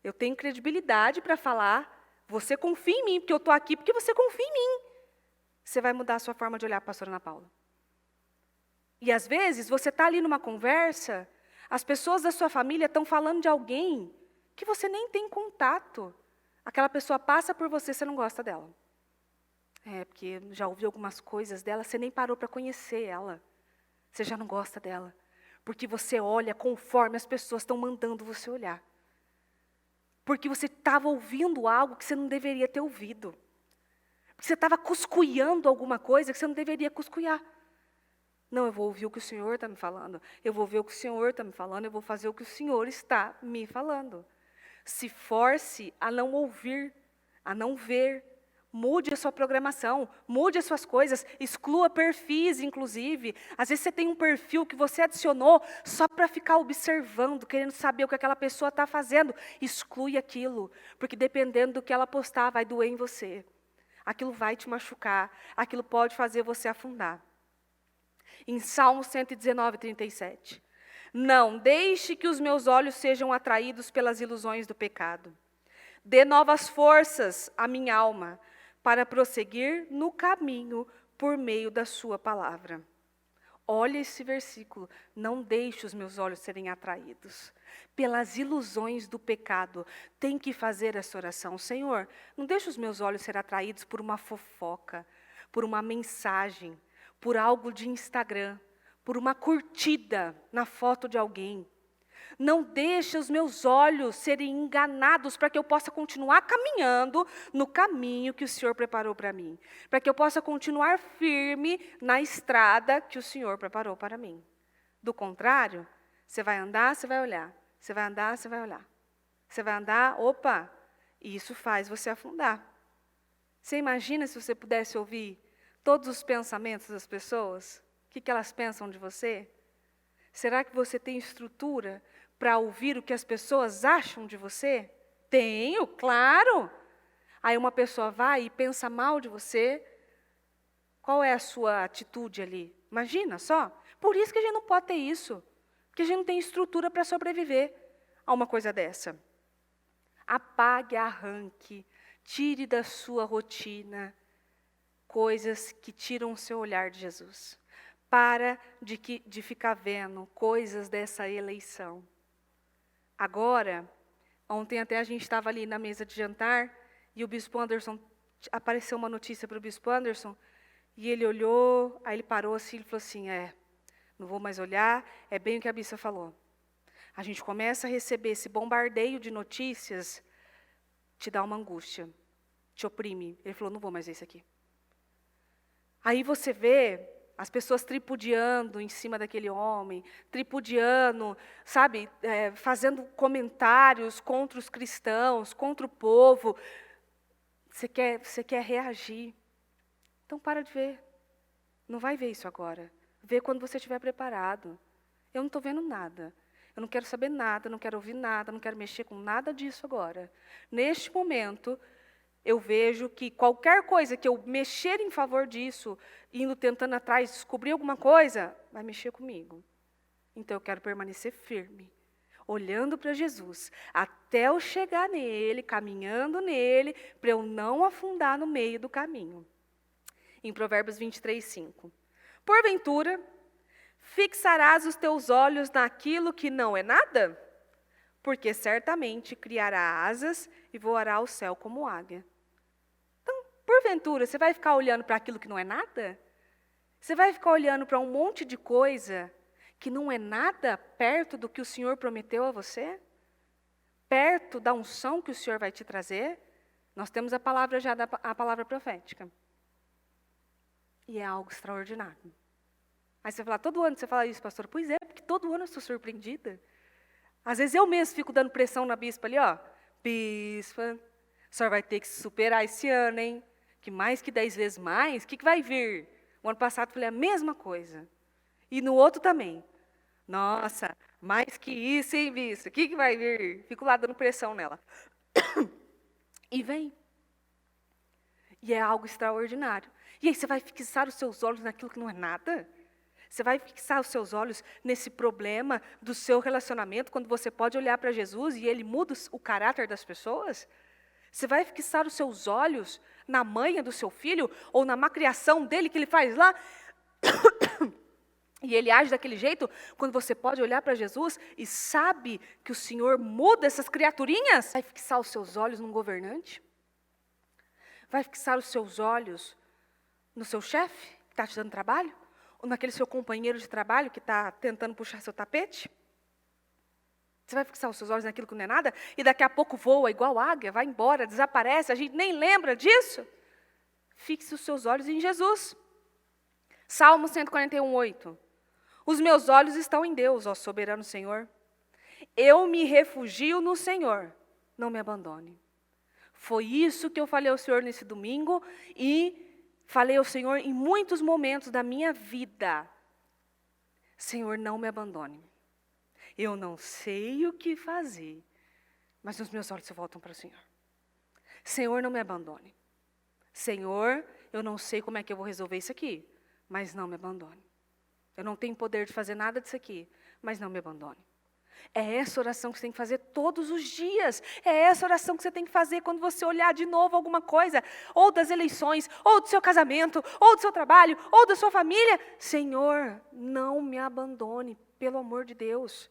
eu tenho credibilidade para falar, você confia em mim, porque eu estou aqui porque você confia em mim. Você vai mudar a sua forma de olhar para a pastora Ana Paula. E às vezes você está ali numa conversa, as pessoas da sua família estão falando de alguém que você nem tem contato. Aquela pessoa passa por você, você não gosta dela. Porque já ouviu algumas coisas dela, você nem parou para conhecer ela. Você já não gosta dela. Porque você olha conforme as pessoas estão mandando você olhar. Porque você estava ouvindo algo que você não deveria ter ouvido. Porque você estava cuscuiando alguma coisa que você não deveria cuscuiar. Não, eu vou ouvir o que o Senhor está me falando. Eu vou ver o que o Senhor está me falando. Eu vou fazer o que o Senhor está me falando. Se force a não ouvir, a não ver. Mude a sua programação, mude as suas coisas, exclua perfis, inclusive. Às vezes você tem um perfil que você adicionou só para ficar observando, querendo saber o que aquela pessoa está fazendo. Exclui aquilo, porque dependendo do que ela postar, vai doer em você. Aquilo vai te machucar, aquilo pode fazer você afundar. Em Salmo 119, 37. Não deixe que os meus olhos sejam atraídos pelas ilusões do pecado. Dê novas forças à minha alma, para prosseguir no caminho por meio da sua palavra. Olha esse versículo. Não deixe os meus olhos serem atraídos pelas ilusões do pecado. Tem que fazer essa oração. Senhor, não deixe os meus olhos serem atraídos por uma fofoca, por uma mensagem, por algo de Instagram, por uma curtida na foto de alguém. Não deixe os meus olhos serem enganados para que eu possa continuar caminhando no caminho que o Senhor preparou para mim. Para que eu possa continuar firme na estrada que o Senhor preparou para mim. Do contrário, você vai andar, você vai olhar. Você vai andar, você vai olhar. Você vai andar, opa, e isso faz você afundar. Você imagina se você pudesse ouvir todos os pensamentos das pessoas? O que elas pensam de você? Será que você tem estrutura para ouvir o que as pessoas acham de você? Tenho, claro. Aí uma pessoa vai e pensa mal de você. Qual é a sua atitude ali? Imagina só. Por isso que a gente não pode ter isso. Porque a gente não tem estrutura para sobreviver a uma coisa dessa. Apague, arranque, tire da sua rotina coisas que tiram o seu olhar de Jesus. Para de ficar vendo coisas dessa eleição. Agora, ontem até a gente estava ali na mesa de jantar e o bispo Anderson apareceu uma notícia para o Bispo Anderson, e ele olhou, aí ele parou assim, ele falou assim, não vou mais olhar, é bem o que a Bispa falou. A gente começa a receber esse bombardeio de notícias, te dá uma angústia, te oprime. Ele falou, não vou mais ver isso aqui. Aí você vê as pessoas tripudiando em cima daquele homem, tripudiando, sabe, fazendo comentários contra os cristãos, contra o povo. Você quer reagir. Então para de ver. Não vai ver isso agora. Vê quando você estiver preparado. Eu não estou vendo nada. Eu não quero saber nada, não quero ouvir nada, não quero mexer com nada disso agora. Neste momento, eu vejo que qualquer coisa que eu mexer em favor disso, indo tentando atrás, descobrir alguma coisa, vai mexer comigo. Então eu quero permanecer firme, olhando para Jesus, até eu chegar nele, caminhando nele, para eu não afundar no meio do caminho. Em Provérbios 23, 5. Porventura, fixarás os teus olhos naquilo que não é nada? Porque certamente criará asas e voará ao céu como águia. Então, porventura, você vai ficar olhando para aquilo que não é nada? Você vai ficar olhando para um monte de coisa que não é nada perto do que o Senhor prometeu a você? Perto da unção que o Senhor vai te trazer? Nós temos a palavra já, a palavra profética. E é algo extraordinário. Aí você fala, todo ano você fala isso, pastor? Pois é, porque todo ano eu sou surpreendida. Às vezes eu mesmo fico dando pressão na bispa ali, ó. Bispa, a senhora vai ter que se superar esse ano, hein? Que mais que 10 vezes mais, o que vai vir? O ano passado eu falei a mesma coisa. E no outro também. Nossa, mais que isso, hein, bispa? O que vai vir? Fico lá dando pressão nela. E vem. E é algo extraordinário. E aí você vai fixar os seus olhos naquilo que não é nada? Você vai fixar os seus olhos nesse problema do seu relacionamento, quando você pode olhar para Jesus e Ele muda o caráter das pessoas? Você vai fixar os seus olhos na manha do seu filho, ou na malcriação dele que ele faz lá, e ele age daquele jeito, quando você pode olhar para Jesus e sabe que o Senhor muda essas criaturinhas? Vai fixar os seus olhos num governante? Vai fixar os seus olhos no seu chefe, que está te dando trabalho? Ou naquele seu companheiro de trabalho que está tentando puxar seu tapete? Você vai fixar os seus olhos naquilo que não é nada? E daqui a pouco voa igual águia, vai embora, desaparece, a gente nem lembra disso? Fixe os seus olhos em Jesus. Salmo 141, 8. Os meus olhos estão em Deus, ó soberano Senhor. Eu me refugio no Senhor, não me abandone. Foi isso que eu falei ao Senhor nesse domingo e falei ao Senhor em muitos momentos da minha vida. Senhor, não me abandone. Eu não sei o que fazer, mas os meus olhos se voltam para o Senhor. Senhor, não me abandone. Senhor, eu não sei como é que eu vou resolver isso aqui, mas não me abandone. Eu não tenho poder de fazer nada disso aqui, mas não me abandone. É essa oração que você tem que fazer todos os dias. É essa oração que você tem que fazer quando você olhar de novo alguma coisa, ou das eleições, ou do seu casamento, ou do seu trabalho, ou da sua família. Senhor, não me abandone, pelo amor de Deus.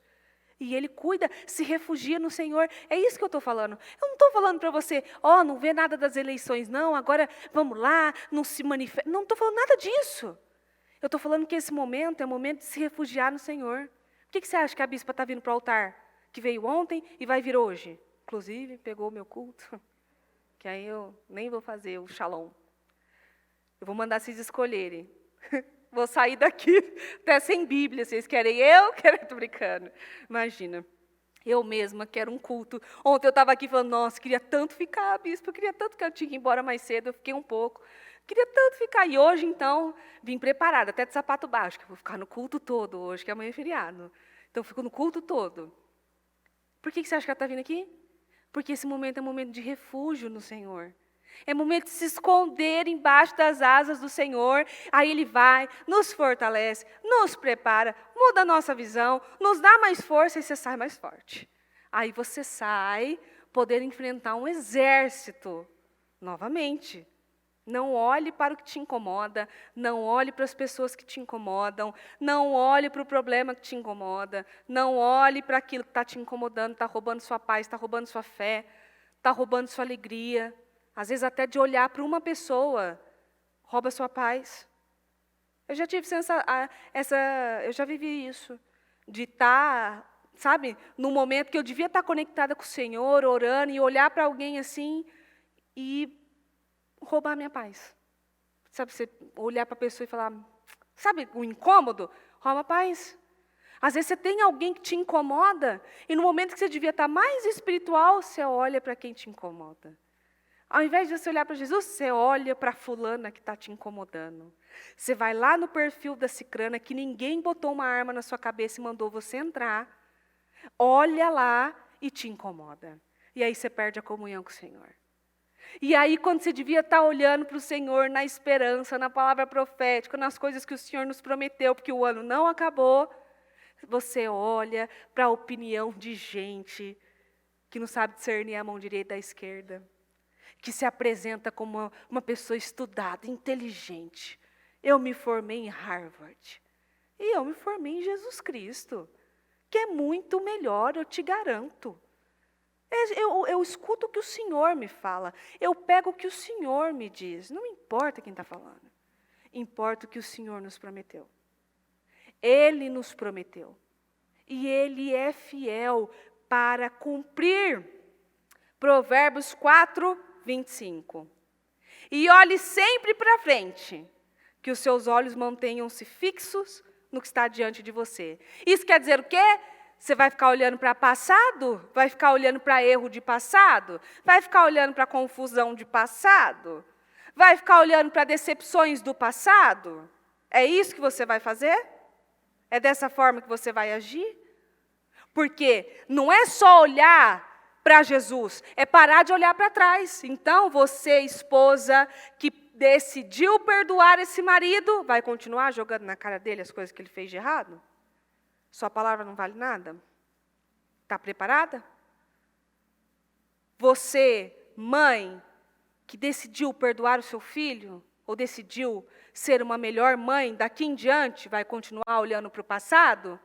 E Ele cuida, se refugia no Senhor. É isso que eu estou falando. Eu não estou falando para você, não vê nada das eleições, não, agora vamos lá, não se manifesta. Não estou falando nada disso. Eu estou falando que esse momento é o momento de se refugiar no Senhor. Por que você acha que a bispa está vindo para o altar? Que veio ontem e vai vir hoje? Inclusive, pegou o meu culto, que aí eu nem vou fazer o shalom. Eu vou mandar vocês escolherem. Vou sair daqui até sem Bíblia. Vocês querem eu? Estou brincando. Imagina. Eu mesma quero um culto. Ontem eu estava aqui falando, nossa, queria tanto ficar, bispo. Eu queria tanto que eu tinha que ir embora mais cedo. Eu fiquei um pouco. Queria tanto ficar. E hoje, então, vim preparada, até de sapato baixo, que eu vou ficar no culto todo hoje, que amanhã é feriado. Então, eu fico no culto todo. Por que você acha que ela está vindo aqui? Porque esse momento é um momento de refúgio no Senhor. É momento de se esconder embaixo das asas do Senhor. Aí Ele vai, nos fortalece, nos prepara, muda a nossa visão, nos dá mais força e você sai mais forte. Aí você sai, poder enfrentar um exército novamente. Não olhe para o que te incomoda, não olhe para as pessoas que te incomodam, não olhe para o problema que te incomoda, não olhe para aquilo que está te incomodando, está roubando sua paz, está roubando sua fé, está roubando sua alegria. às vezes até de olhar para uma pessoa, rouba a sua paz. Eu já tive eu já vivi isso, de estar, sabe, num momento que eu devia estar conectada com o Senhor, orando, e olhar para alguém assim e roubar a minha paz. Sabe, você olhar para a pessoa e falar, sabe, o incômodo, rouba a paz. Às vezes você tem alguém que te incomoda, e no momento que você devia estar mais espiritual, você olha para quem te incomoda. Ao invés de você olhar para Jesus, você olha para a fulana que está te incomodando. Você vai lá no perfil da cicrana, que ninguém botou uma arma na sua cabeça e mandou você entrar, olha lá e te incomoda. E aí você perde a comunhão com o Senhor. E aí, quando você devia estar olhando para o Senhor na esperança, na palavra profética, nas coisas que o Senhor nos prometeu, porque o ano não acabou, você olha para a opinião de gente que não sabe discernir a mão direita da esquerda, que se apresenta como uma pessoa estudada, inteligente. Eu me formei em Harvard. E eu me formei em Jesus Cristo, que é muito melhor, eu te garanto. Eu escuto o que o Senhor me fala, eu pego o que o Senhor me diz. Não importa quem está falando, importa o que o Senhor nos prometeu. Ele nos prometeu, e Ele é fiel para cumprir. Provérbios 4, 25. E olhe sempre para frente, que os seus olhos mantenham-se fixos no que está diante de você. Isso quer dizer o quê? Você vai ficar olhando para passado? Vai ficar olhando para erro de passado? Vai ficar olhando para confusão de passado? Vai ficar olhando para decepções do passado? É isso que você vai fazer? É dessa forma que você vai agir? Porque não é só olhar para Jesus, é parar de olhar para trás. Então, você, esposa, que decidiu perdoar esse marido, vai continuar jogando na cara dele as coisas que ele fez de errado? Sua palavra não vale nada? Está preparada? Você, mãe, que decidiu perdoar o seu filho, ou decidiu ser uma melhor mãe, daqui em diante, vai continuar olhando para o passado?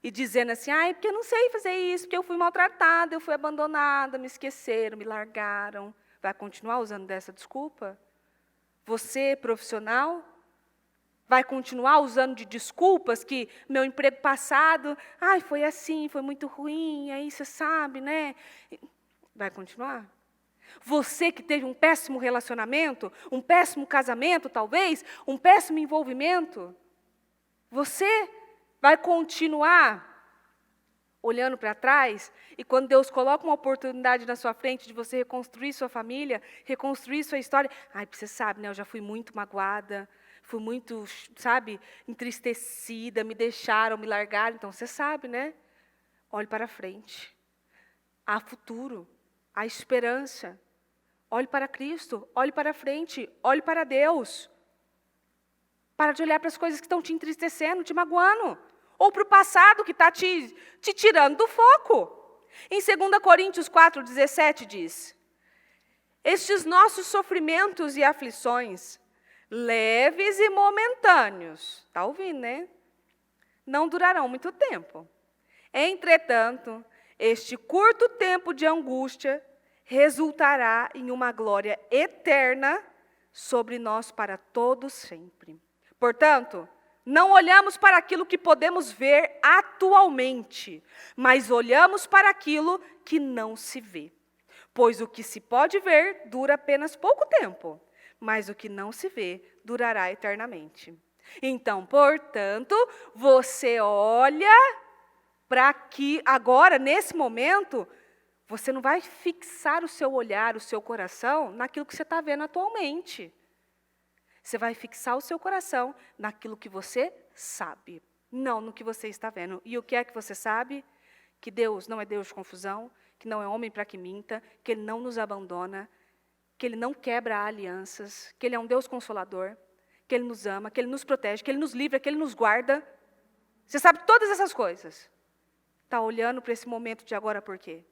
E dizendo assim, ai, porque eu não sei fazer isso, porque eu fui maltratada, eu fui abandonada, me esqueceram, me largaram. Vai continuar usando dessa desculpa? Você, profissional, vai continuar usando de desculpas que meu emprego passado, ai, foi assim, foi muito ruim, aí você sabe, né? Vai continuar? Você que teve um péssimo relacionamento, um péssimo casamento, talvez, um péssimo envolvimento, você vai continuar olhando para trás, e quando Deus coloca uma oportunidade na sua frente de você reconstruir sua família, reconstruir sua história, ai, você sabe, né, eu já fui muito magoada, fui muito, sabe, entristecida, me deixaram, me largaram, então você sabe, né? Olhe para frente. Há futuro, há esperança. Olhe para Cristo, olhe para frente, olhe para Deus. Para de olhar para as coisas que estão te entristecendo, te magoando. Ou para o passado que está te tirando do foco. Em 2 Coríntios 4,17 diz, estes nossos sofrimentos e aflições, leves e momentâneos, está ouvindo, né? Não durarão muito tempo. Entretanto, este curto tempo de angústia resultará em uma glória eterna sobre nós para todos sempre. Portanto, não olhamos para aquilo que podemos ver atualmente, mas olhamos para aquilo que não se vê. Pois o que se pode ver dura apenas pouco tempo, mas o que não se vê durará eternamente. Então, portanto, você olha para que agora, nesse momento, você não vai fixar o seu olhar, o seu coração, naquilo que você está vendo atualmente. Você vai fixar o seu coração naquilo que você sabe, não no que você está vendo. E o que é que você sabe? Que Deus não é Deus de confusão, que não é homem para que minta, que Ele não nos abandona, que Ele não quebra alianças, que Ele é um Deus consolador, que Ele nos ama, que Ele nos protege, que Ele nos livra, que Ele nos guarda. Você sabe todas essas coisas. Está olhando para esse momento de agora por quê?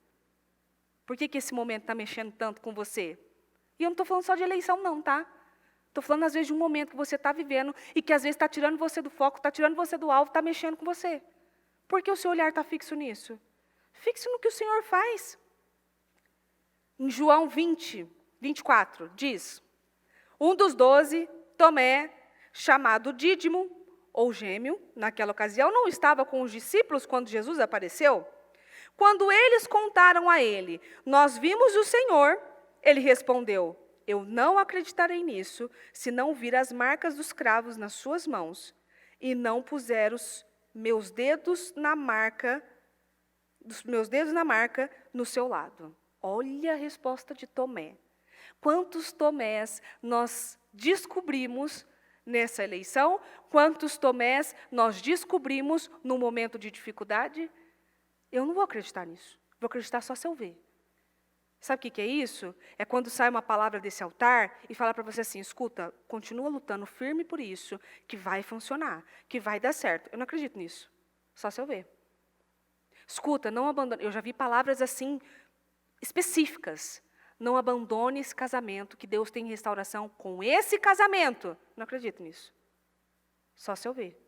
Por que esse momento está mexendo tanto com você? E eu não estou falando só de eleição não, tá? Estou falando, às vezes, de um momento que você está vivendo e que, às vezes, está tirando você do foco, está tirando você do alvo, está mexendo com você. Por que o seu olhar está fixo nisso? Fixo no que o Senhor faz. Em João 20, 24, diz: um dos 12, Tomé, chamado Dídimo, ou gêmeo, naquela ocasião, não estava com os discípulos quando Jesus apareceu? Quando eles contaram a ele: nós vimos o Senhor, ele respondeu: eu não acreditarei nisso, se não vir as marcas dos cravos nas suas mãos, e não puser os meus dedos na marca no seu lado. Olha a resposta de Tomé. Quantos Tomés nós descobrimos nessa eleição? Quantos Tomés nós descobrimos no momento de dificuldade? Eu não vou acreditar nisso. Vou acreditar só se eu ver. Sabe o que é isso? É quando sai uma palavra desse altar e fala para você assim: escuta, continua lutando firme por isso, que vai funcionar, que vai dar certo. Eu não acredito nisso. Só se eu ver. Escuta, não abandone. Eu já vi palavras assim, específicas. Não abandone esse casamento, que Deus tem restauração com esse casamento. Não acredito nisso. Só se eu ver.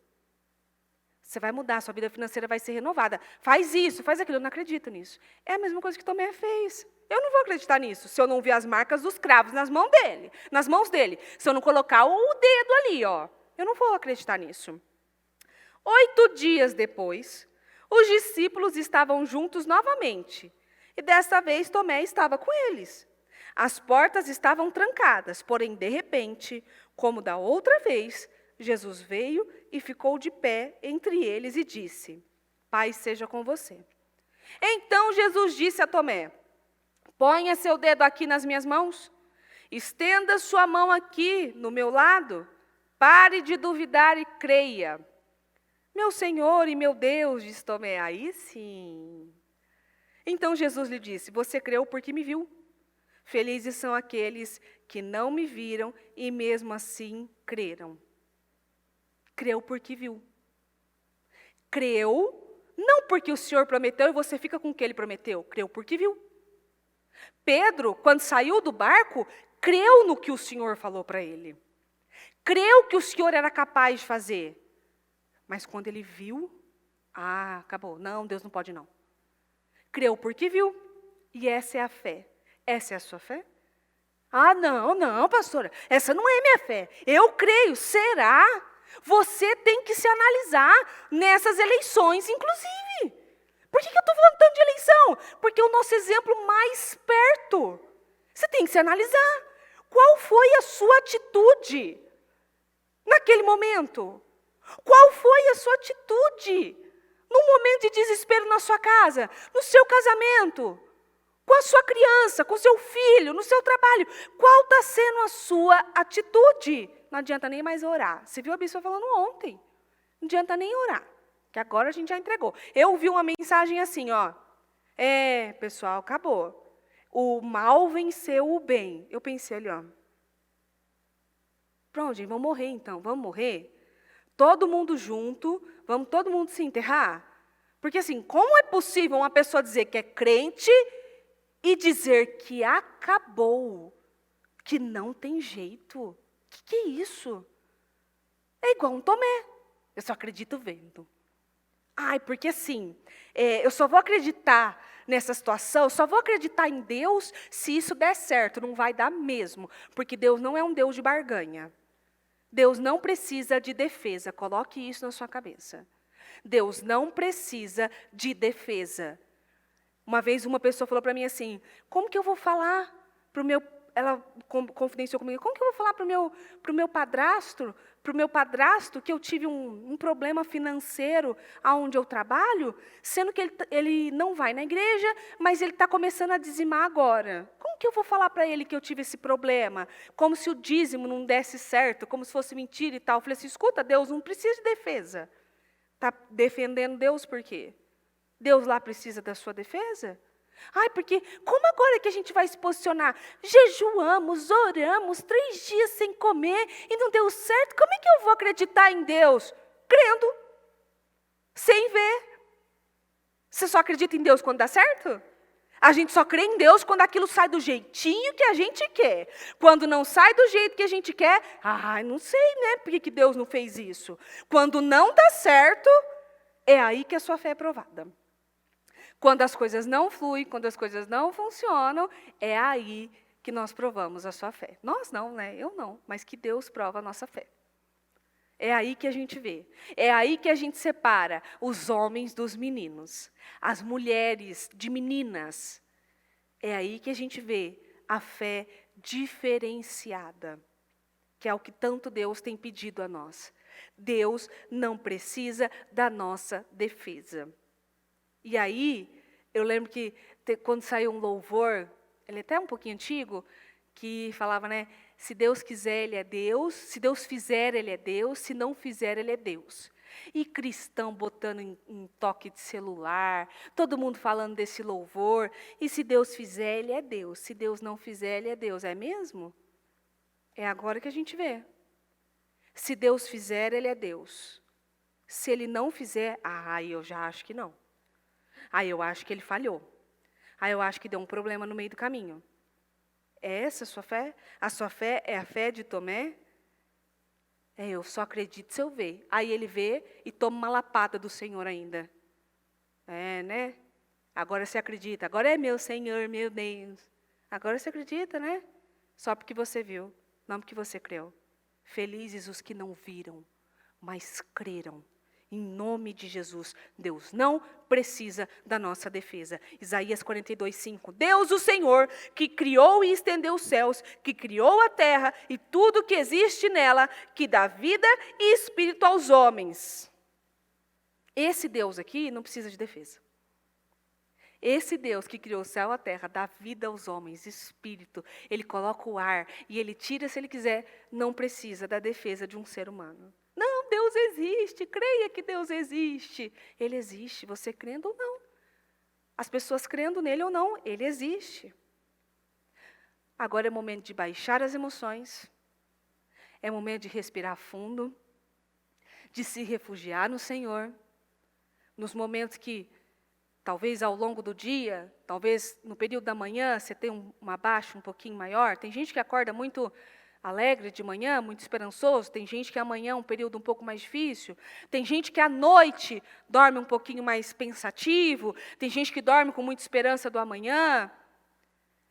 Você vai mudar, sua vida financeira vai ser renovada. Faz isso, faz aquilo. Eu não acredito nisso. É a mesma coisa que Tomé fez. Eu não vou acreditar nisso, se eu não ver as marcas dos cravos nas mãos dele. Se eu não colocar o dedo ali, ó. Eu não vou acreditar nisso. 8 dias depois, os discípulos estavam juntos novamente. E desta vez Tomé estava com eles. As portas estavam trancadas, porém, de repente, como da outra vez, Jesus veio e ficou de pé entre eles e disse: paz seja com você. Então Jesus disse a Tomé: ponha seu dedo aqui nas minhas mãos, estenda sua mão aqui no meu lado, pare de duvidar e creia. Meu Senhor e meu Deus, disse Tomé, aí sim. Então Jesus lhe disse: você creu porque me viu. Felizes são aqueles que não me viram e mesmo assim creram. Creu porque viu. Creu, não porque o Senhor prometeu e você fica com o que ele prometeu. Creu porque viu. Pedro, quando saiu do barco, creu no que o Senhor falou para ele. Creu que o Senhor era capaz de fazer. Mas quando ele viu, acabou. Não, Deus não pode não. Creu porque viu. E essa é a fé. Essa é a sua fé? Não, pastora. Essa não é minha fé. Eu creio. Será? Você tem que se analisar nessas eleições, inclusive. Por que eu estou falando tanto de eleição? Porque é o nosso exemplo mais perto. Você tem que se analisar. Qual foi a sua atitude naquele momento? Qual foi a sua atitude num momento de desespero na sua casa, no seu casamento, com a sua criança, com o seu filho, no seu trabalho? Qual está sendo a sua atitude? Não adianta nem mais orar. Você viu a bispa falando ontem. Não adianta nem orar, que agora a gente já entregou. Eu vi uma mensagem assim, ó. Pessoal, acabou. O mal venceu o bem. Eu pensei ali, ó. Pronto, gente, vamos morrer então. Vamos morrer? Todo mundo junto, vamos todo mundo se enterrar? Porque assim, como é possível uma pessoa dizer que é crente e dizer que acabou, que não tem jeito? O que é isso? É igual um Tomé. Eu só acredito vendo. Porque assim, eu só vou acreditar nessa situação, só vou acreditar em Deus se isso der certo. Não vai dar mesmo, porque Deus não é um Deus de barganha. Deus não precisa de defesa, coloque isso na sua cabeça. Deus não precisa de defesa. Uma vez uma pessoa falou para mim assim: como que eu vou falar para o meu... Ela confidenciou comigo: como que eu vou falar para o meu padrasto que eu tive um problema financeiro aonde eu trabalho, sendo que ele não vai na igreja, mas ele está começando a dizimar agora? Como que eu vou falar para ele que eu tive esse problema? Como se o dízimo não desse certo, como se fosse mentira e tal. Eu falei assim: escuta, Deus não precisa de defesa. Está defendendo Deus por quê? Deus lá precisa da sua defesa? Porque como agora que a gente vai se posicionar? Jejuamos, oramos, 3 dias sem comer e não deu certo. Como é que eu vou acreditar em Deus? Crendo, sem ver. Você só acredita em Deus quando dá certo? A gente só crê em Deus quando aquilo sai do jeitinho que a gente quer. Quando não sai do jeito que a gente quer, não sei, né? Por que Deus não fez isso? Quando não dá certo, é aí que a sua fé é provada. Quando as coisas não fluem, quando as coisas não funcionam, é aí que nós provamos a sua fé. Nós não, né? Eu não, mas que Deus prova a nossa fé. É aí que a gente vê. É aí que a gente separa os homens dos meninos, as mulheres de meninas. É aí que a gente vê a fé diferenciada, que é o que tanto Deus tem pedido a nós. Deus não precisa da nossa defesa. E aí, eu lembro que quando saiu um louvor, ele é até um pouquinho antigo, que falava, né? Se Deus quiser, Ele é Deus. Se Deus fizer, Ele é Deus. Se não fizer, Ele é Deus. E cristão botando em toque de celular, todo mundo falando desse louvor. E se Deus fizer, Ele é Deus. Se Deus não fizer, Ele é Deus. É mesmo? É agora que a gente vê. Se Deus fizer, Ele é Deus. Se Ele não fizer, eu já acho que não. Eu acho que Ele falhou. Eu acho que deu um problema no meio do caminho. É essa a sua fé? A sua fé é a fé de Tomé? Eu só acredito se eu ver. Aí ele vê e toma uma lapada do Senhor ainda. Né? Agora você acredita. Agora é meu Senhor, meu Deus. Agora você acredita, né? Só porque você viu, não porque você creu. Felizes os que não viram, mas creram. Em nome de Jesus, Deus não precisa da nossa defesa. Isaías 42:5. Deus, o Senhor, que criou e estendeu os céus, que criou a terra e tudo que existe nela, que dá vida e espírito aos homens. Esse Deus aqui não precisa de defesa. Esse Deus que criou o céu e a terra, dá vida aos homens, espírito. Ele coloca o ar e ele tira se ele quiser. Não precisa da defesa de um ser humano. Não, Deus existe, creia que Deus existe. Ele existe, você crendo ou não. As pessoas crendo nele ou não, ele existe. Agora é momento de baixar as emoções. É momento de respirar fundo. De se refugiar no Senhor. Nos momentos que, talvez ao longo do dia, talvez no período da manhã, você tem uma baixa um pouquinho maior. Tem gente que acorda muito alegre de manhã, muito esperançoso. Tem gente que amanhã é um período um pouco mais difícil. Tem gente que à noite dorme um pouquinho mais pensativo. Tem gente que dorme com muita esperança do amanhã.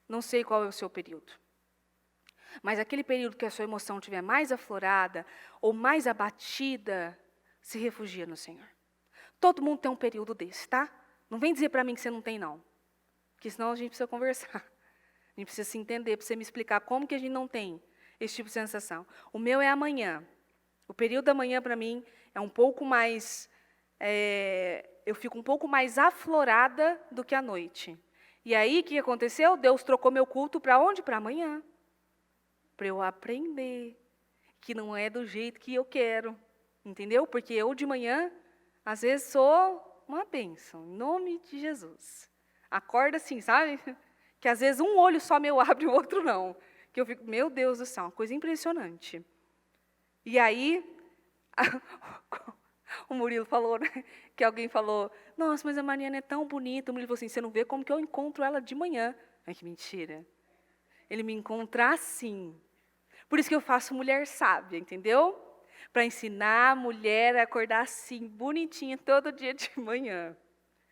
Não sei qual é o seu período. Mas aquele período que a sua emoção estiver mais aflorada ou mais abatida, se refugia no Senhor. Todo mundo tem um período desse, tá? Não vem dizer para mim que você não tem, não. Porque senão a gente precisa conversar. A gente precisa se entender, precisa me explicar como que a gente não tem esse tipo de sensação. O meu é amanhã. O período da manhã, para mim, é um pouco mais... eu fico um pouco mais aflorada do que à noite. E aí, o que aconteceu? Deus trocou meu culto para onde? Para amanhã. Para eu aprender que não é do jeito que eu quero. Entendeu? Porque eu, de manhã, às vezes, sou uma bênção. Em nome de Jesus. Acorda assim, sabe? Que às vezes um olho só meu abre e o outro não. Que eu fico, meu Deus do céu, uma coisa impressionante. E aí, o Murilo falou, né, que alguém falou, nossa, mas a Mariana é tão bonita. O Murilo falou assim, você não vê como que eu encontro ela de manhã. Ai, que mentira. Ele me encontra assim. Por isso que eu faço mulher sábia, entendeu? Para ensinar a mulher a acordar assim, bonitinha, todo dia de manhã.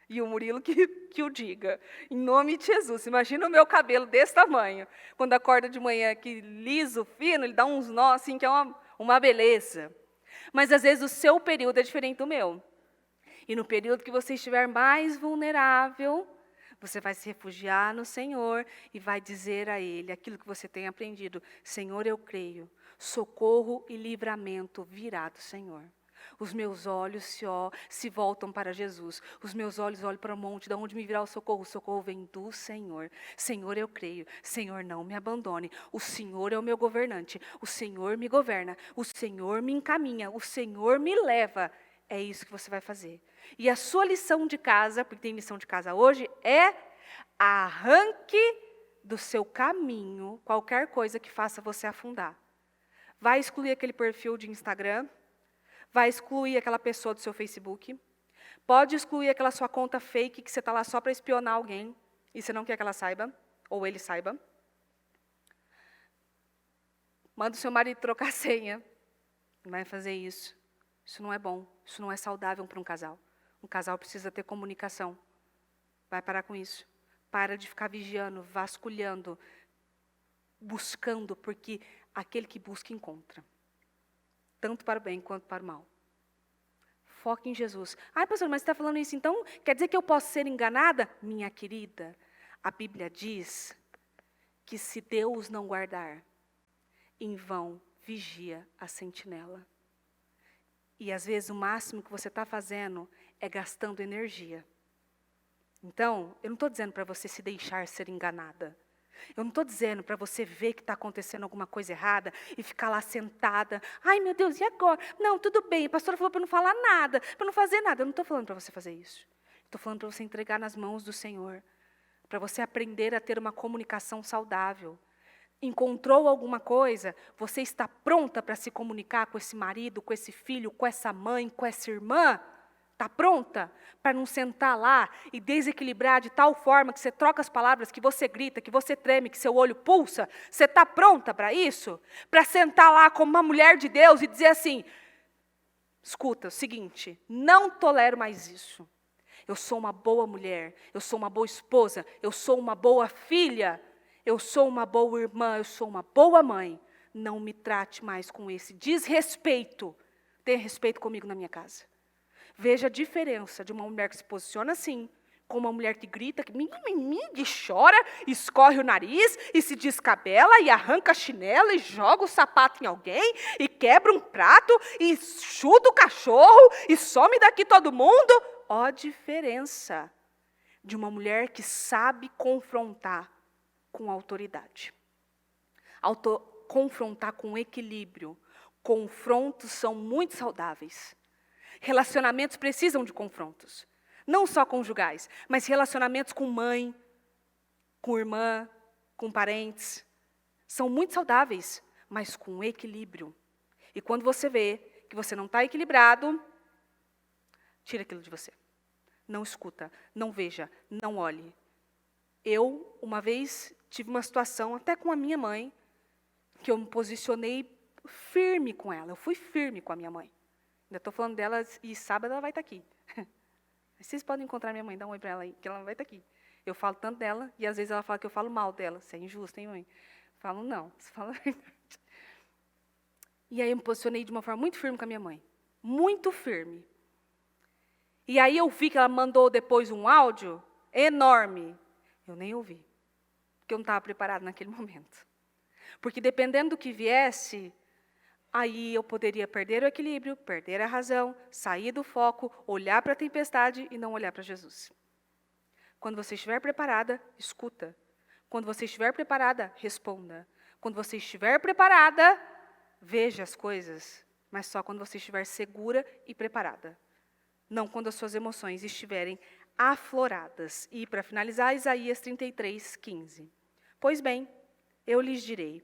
E o Murilo que o diga, em nome de Jesus. Imagina o meu cabelo desse tamanho. Quando acorda de manhã, que liso, fino, ele dá uns nós, assim, que é uma beleza. Mas, às vezes, o seu período é diferente do meu. E no período que você estiver mais vulnerável, você vai se refugiar no Senhor e vai dizer a Ele aquilo que você tem aprendido. Senhor, eu creio, socorro e livramento virá do Senhor. Os meus olhos se voltam para Jesus. Os meus olhos olham para o monte, de onde me virá o socorro. O socorro vem do Senhor. Senhor, eu creio. Senhor, não me abandone. O Senhor é o meu governante. O Senhor me governa. O Senhor me encaminha. O Senhor me leva. É isso que você vai fazer. E a sua lição de casa, porque tem lição de casa hoje, é arranque do seu caminho qualquer coisa que faça você afundar. Vai excluir aquele perfil de Instagram. Vai excluir aquela pessoa do seu Facebook. Pode excluir aquela sua conta fake que você está lá só para espionar alguém e você não quer que ela saiba, ou ele saiba. Manda o seu marido trocar a senha. Não vai fazer isso. Isso não é bom. Isso não é saudável para um casal. Um casal precisa ter comunicação. Vai parar com isso. Para de ficar vigiando, vasculhando. buscando, porque aquele que busca encontra. Tanto para o bem quanto para o mal. Foque em Jesus. Ai, pastor, mas você está falando isso, então quer dizer que eu posso ser enganada? Minha querida, a Bíblia diz que se Deus não guardar, em vão vigia a sentinela. E às vezes o máximo que você está fazendo é gastando energia. Então, eu não estou dizendo para você se deixar ser enganada. Eu não estou dizendo para você ver que está acontecendo alguma coisa errada e ficar lá sentada. Ai, meu Deus, e agora? Não, tudo bem, a pastora falou para não falar nada, para não fazer nada. Eu não estou falando para você fazer isso. Estou falando para você entregar nas mãos do Senhor. Para você aprender a ter uma comunicação saudável. Encontrou alguma coisa, você está pronta para se comunicar com esse marido, com esse filho, com essa mãe, com essa irmã? Está pronta para não sentar lá e desequilibrar de tal forma que você troca as palavras, que você grita, que você treme, que seu olho pulsa? Você está pronta para isso? Para sentar lá como uma mulher de Deus e dizer assim, escuta, é o seguinte, não tolero mais isso. Eu sou uma boa mulher, eu sou uma boa esposa, eu sou uma boa filha, eu sou uma boa irmã, eu sou uma boa mãe. Não me trate mais com esse desrespeito. Tenha respeito comigo na minha casa. Veja a diferença de uma mulher que se posiciona assim, com uma mulher que grita, que chora, escorre o nariz, e se descabela, e arranca a chinela, e joga o sapato em alguém, e quebra um prato, e chuta o cachorro, e some daqui todo mundo. Ó a diferença de uma mulher que sabe confrontar com autoridade. Confrontar com equilíbrio. Confrontos são muito saudáveis. Relacionamentos precisam de confrontos. Não só conjugais, mas relacionamentos com mãe, com irmã, com parentes. São muito saudáveis, mas com equilíbrio. E quando você vê que você não está equilibrado, tira aquilo de você. Não escuta, não veja, não olhe. Eu, uma vez, tive uma situação, até com a minha mãe, que eu me posicionei firme com ela. Eu fui firme com a minha mãe. Ainda estou falando dela e sábado ela vai estar aqui. Vocês podem encontrar minha mãe, dá um oi para ela aí, que ela vai estar aqui. Eu falo tanto dela, e às vezes ela fala que eu falo mal dela. Você é injusto, hein, mãe? Eu falo, não, você fala a verdade. E aí eu me posicionei de uma forma muito firme com a minha mãe. Muito firme. E aí eu vi que ela mandou depois um áudio enorme. Eu nem ouvi, porque eu não estava preparada naquele momento. Porque dependendo do que viesse, aí eu poderia perder o equilíbrio, perder a razão, sair do foco, olhar para a tempestade e não olhar para Jesus. Quando você estiver preparada, escuta. Quando você estiver preparada, responda. Quando você estiver preparada, veja as coisas, mas só quando você estiver segura e preparada. Não quando as suas emoções estiverem afloradas. E, para finalizar, Isaías 33, 15. Pois bem, eu lhes direi,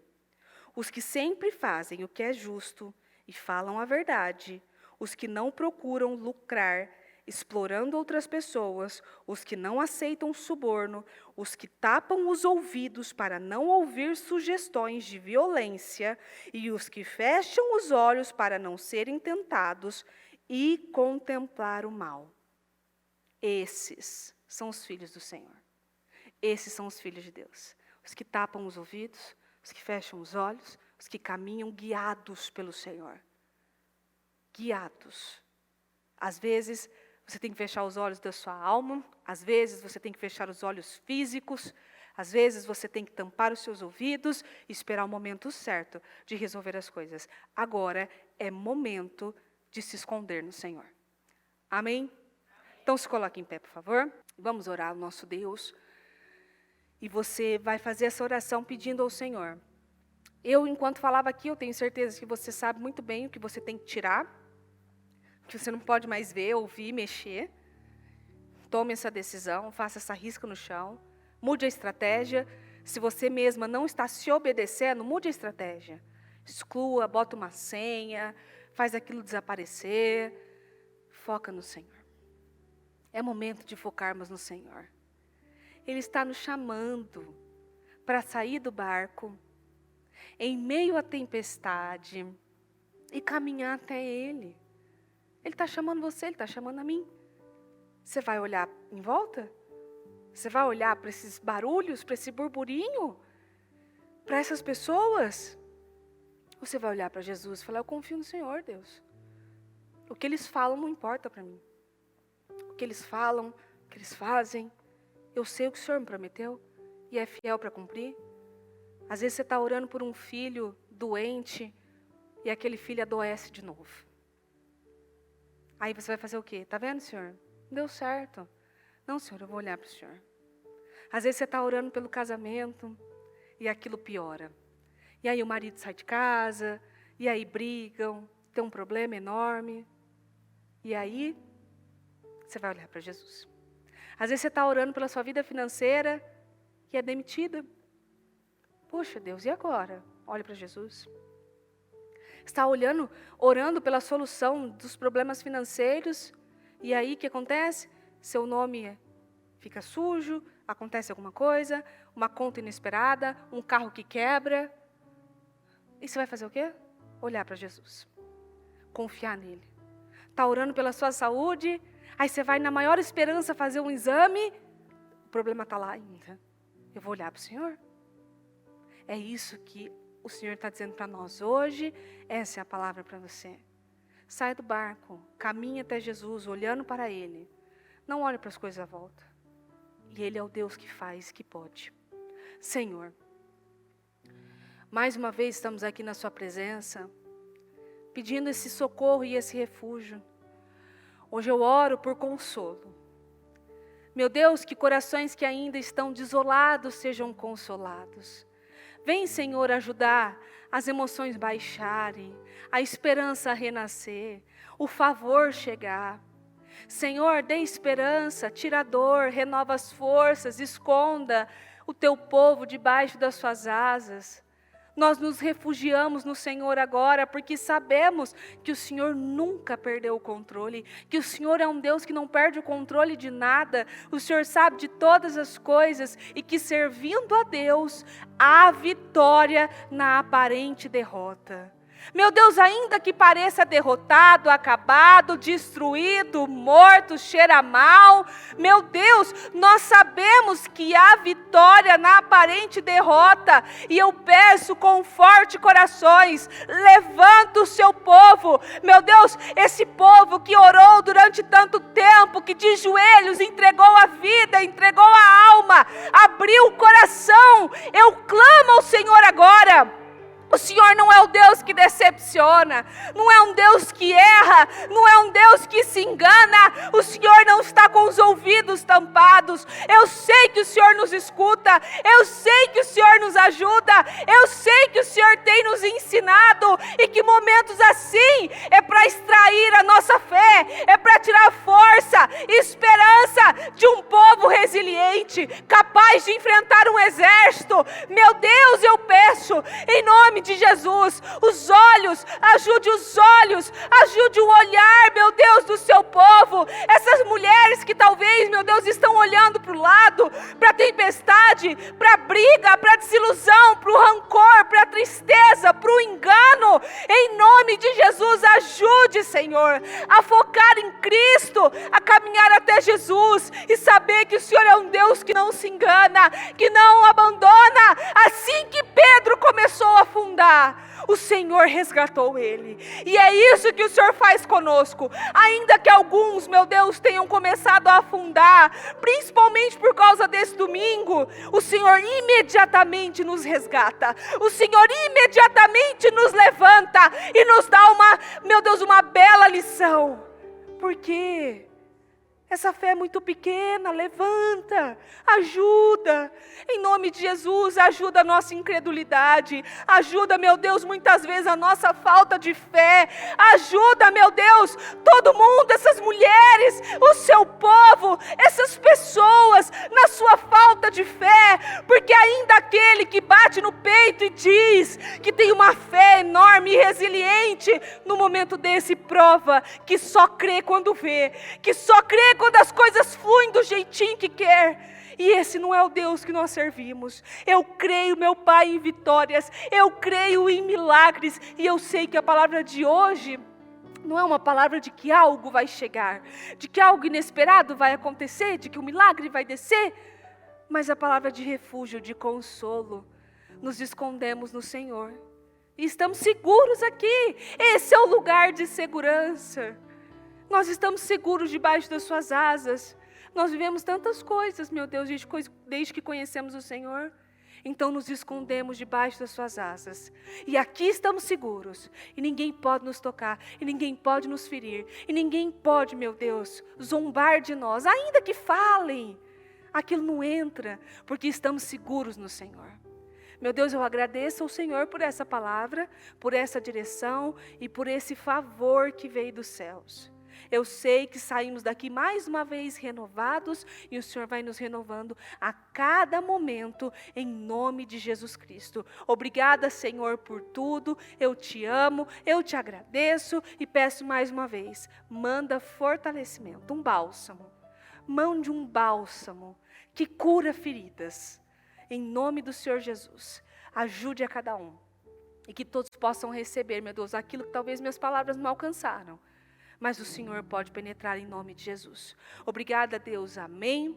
os que sempre fazem o que é justo e falam a verdade, os que não procuram lucrar, explorando outras pessoas, os que não aceitam suborno, os que tapam os ouvidos para não ouvir sugestões de violência e os que fecham os olhos para não serem tentados e contemplar o mal. Esses são os filhos do Senhor. Esses são os filhos de Deus. Os que tapam os ouvidos, os que fecham os olhos, os que caminham guiados pelo Senhor. Guiados. Às vezes, você tem que fechar os olhos da sua alma, às vezes você tem que fechar os olhos físicos, às vezes você tem que tampar os seus ouvidos e esperar o momento certo de resolver as coisas. Agora é momento de se esconder no Senhor. Amém? Então se coloque em pé, por favor. Vamos orar ao nosso Deus. E você vai fazer essa oração pedindo ao Senhor. Eu, enquanto falava aqui, eu tenho certeza que você sabe muito bem o que você tem que tirar, que você não pode mais ver, ouvir, mexer. Tome essa decisão, faça essa risca no chão, mude a estratégia. Se você mesma não está se obedecendo, mude a estratégia. Exclua, bota uma senha, faz aquilo desaparecer. Foca no Senhor. É momento de focarmos no Senhor. Ele está nos chamando para sair do barco, em meio à tempestade, e caminhar até Ele. Ele está chamando você, Ele está chamando a mim. Você vai olhar em volta? Você vai olhar para esses barulhos, para esse burburinho? para essas pessoas, você vai olhar para Jesus e falar: eu confio no Senhor, Deus. O que eles falam não importa para mim. O que eles falam, o que eles fazem, eu sei o que o Senhor me prometeu e é fiel para cumprir. Às vezes você está orando por um filho doente e aquele filho adoece de novo. Aí você vai fazer o quê? Está vendo, Senhor? Não deu certo. Não, Senhor, eu vou olhar para o Senhor. Às vezes você está orando pelo casamento e aquilo piora. E aí o marido sai de casa, e aí brigam, tem um problema enorme. E aí você vai olhar para Jesus. Às vezes você está orando pela sua vida financeira e é demitida. Poxa, Deus, e agora? Olha para Jesus. Está orando pela solução dos problemas financeiros, e aí o que acontece? Seu nome fica sujo, acontece alguma coisa, uma conta inesperada, um carro que quebra. E você vai fazer o quê? Olhar para Jesus. Confiar nele. Está orando pela sua saúde, aí você vai na maior esperança fazer um exame, o problema está lá ainda. Eu vou olhar para o Senhor. É isso que o Senhor está dizendo para nós hoje, essa é a palavra para você. Sai do barco, caminha até Jesus, olhando para Ele. Não olhe para as coisas à volta. E Ele é o Deus que faz, que pode. Senhor, mais uma vez estamos aqui na Sua presença, pedindo esse socorro e esse refúgio. Hoje eu oro por consolo. Meu Deus, que corações que ainda estão desolados sejam consolados. Vem, Senhor, ajudar as emoções baixarem, a esperança renascer, o favor chegar. Senhor, dê esperança, tira a dor, renova as forças, esconda o teu povo debaixo das suas asas. Nós nos refugiamos no Senhor agora, porque sabemos que o Senhor nunca perdeu o controle, que o Senhor é um Deus que não perde o controle de nada, o Senhor sabe de todas as coisas, e que servindo a Deus, há vitória na aparente derrota. Meu Deus, ainda que pareça derrotado, acabado, destruído, morto, cheira mal, meu Deus, nós sabemos que há vitória na aparente derrota, e eu peço com forte corações, levanta o seu povo, meu Deus, esse povo que orou durante tanto tempo, que de joelhos entregou a vida, entregou a alma, abriu o coração, eu clamo ao Senhor agora. O Senhor não é o Deus que decepciona, não é um Deus que erra, não é um Deus que se engana, o Senhor não está com os ouvidos tampados. Eu sei que o Senhor nos escuta, eu sei que o Senhor nos ajuda, eu sei que o Senhor tem nos ensinado, e que momentos assim é para extrair a nossa fé, é para tirar força, esperança de um povo resiliente, capaz de enfrentar um exército. Meu Deus, eu peço, em nome de Jesus, os olhos, ajude o olhar, meu Deus, do seu povo, essas mulheres que talvez, meu Deus, estão olhando para o lado, para a tempestade, para a briga, para a desilusão, para o rancor, para a tristeza, para o engano, em nome de Jesus, ajude, Senhor, a focar em Cristo, a caminhar até Jesus, e saber que o Senhor é um Deus que não se engana, que não abandona. Assim que Pedro começou a afundar, o Senhor resgatou ele, e é isso que o Senhor faz conosco. Ainda que alguns, meu Deus, tenham começado a afundar, principalmente por causa desse domingo, o Senhor imediatamente nos resgata, o Senhor imediatamente nos levanta e nos dá uma bela lição. Por quê? Essa fé é muito pequena, levanta, ajuda, em nome de Jesus, ajuda a nossa incredulidade, ajuda, meu Deus, muitas vezes a nossa falta de fé, ajuda, meu Deus, todo mundo, essas mulheres, o seu povo, essas pessoas, na sua falta de fé, porque ainda aquele que bate no peito e diz que tem uma fé enorme e resiliente, no momento desse prova que só crê quando vê, que só crê quando as coisas fluem do jeitinho que quer. E esse não é o Deus que nós servimos. Eu creio, meu Pai, em vitórias, eu creio em milagres, e eu sei que a palavra de hoje não é uma palavra de que algo vai chegar, de que algo inesperado vai acontecer, de que o milagre vai descer, mas a palavra de refúgio, de consolo. nos escondemos no Senhor. E estamos seguros aqui. Esse é o lugar de segurança. Nós estamos seguros debaixo das suas asas. Nós vivemos tantas coisas, meu Deus, desde que conhecemos o Senhor. Então nos escondemos debaixo das suas asas. E aqui estamos seguros. E ninguém pode nos tocar. E ninguém pode nos ferir. E ninguém pode, meu Deus, zombar de nós. Ainda que falem, aquilo não entra, porque estamos seguros no Senhor. Meu Deus, eu agradeço ao Senhor por essa palavra, por essa direção e por esse favor que veio dos céus. Eu sei que saímos daqui mais uma vez renovados e o Senhor vai nos renovando a cada momento em nome de Jesus Cristo. Obrigada, Senhor, por tudo. Eu te amo, eu te agradeço e peço mais uma vez, manda fortalecimento, um bálsamo. Mande um bálsamo que cura feridas. Em nome do Senhor Jesus, ajude a cada um. E que todos possam receber, meu Deus, aquilo que talvez minhas palavras não alcançaram. Mas o Senhor pode penetrar em nome de Jesus. Obrigada, Deus. Amém.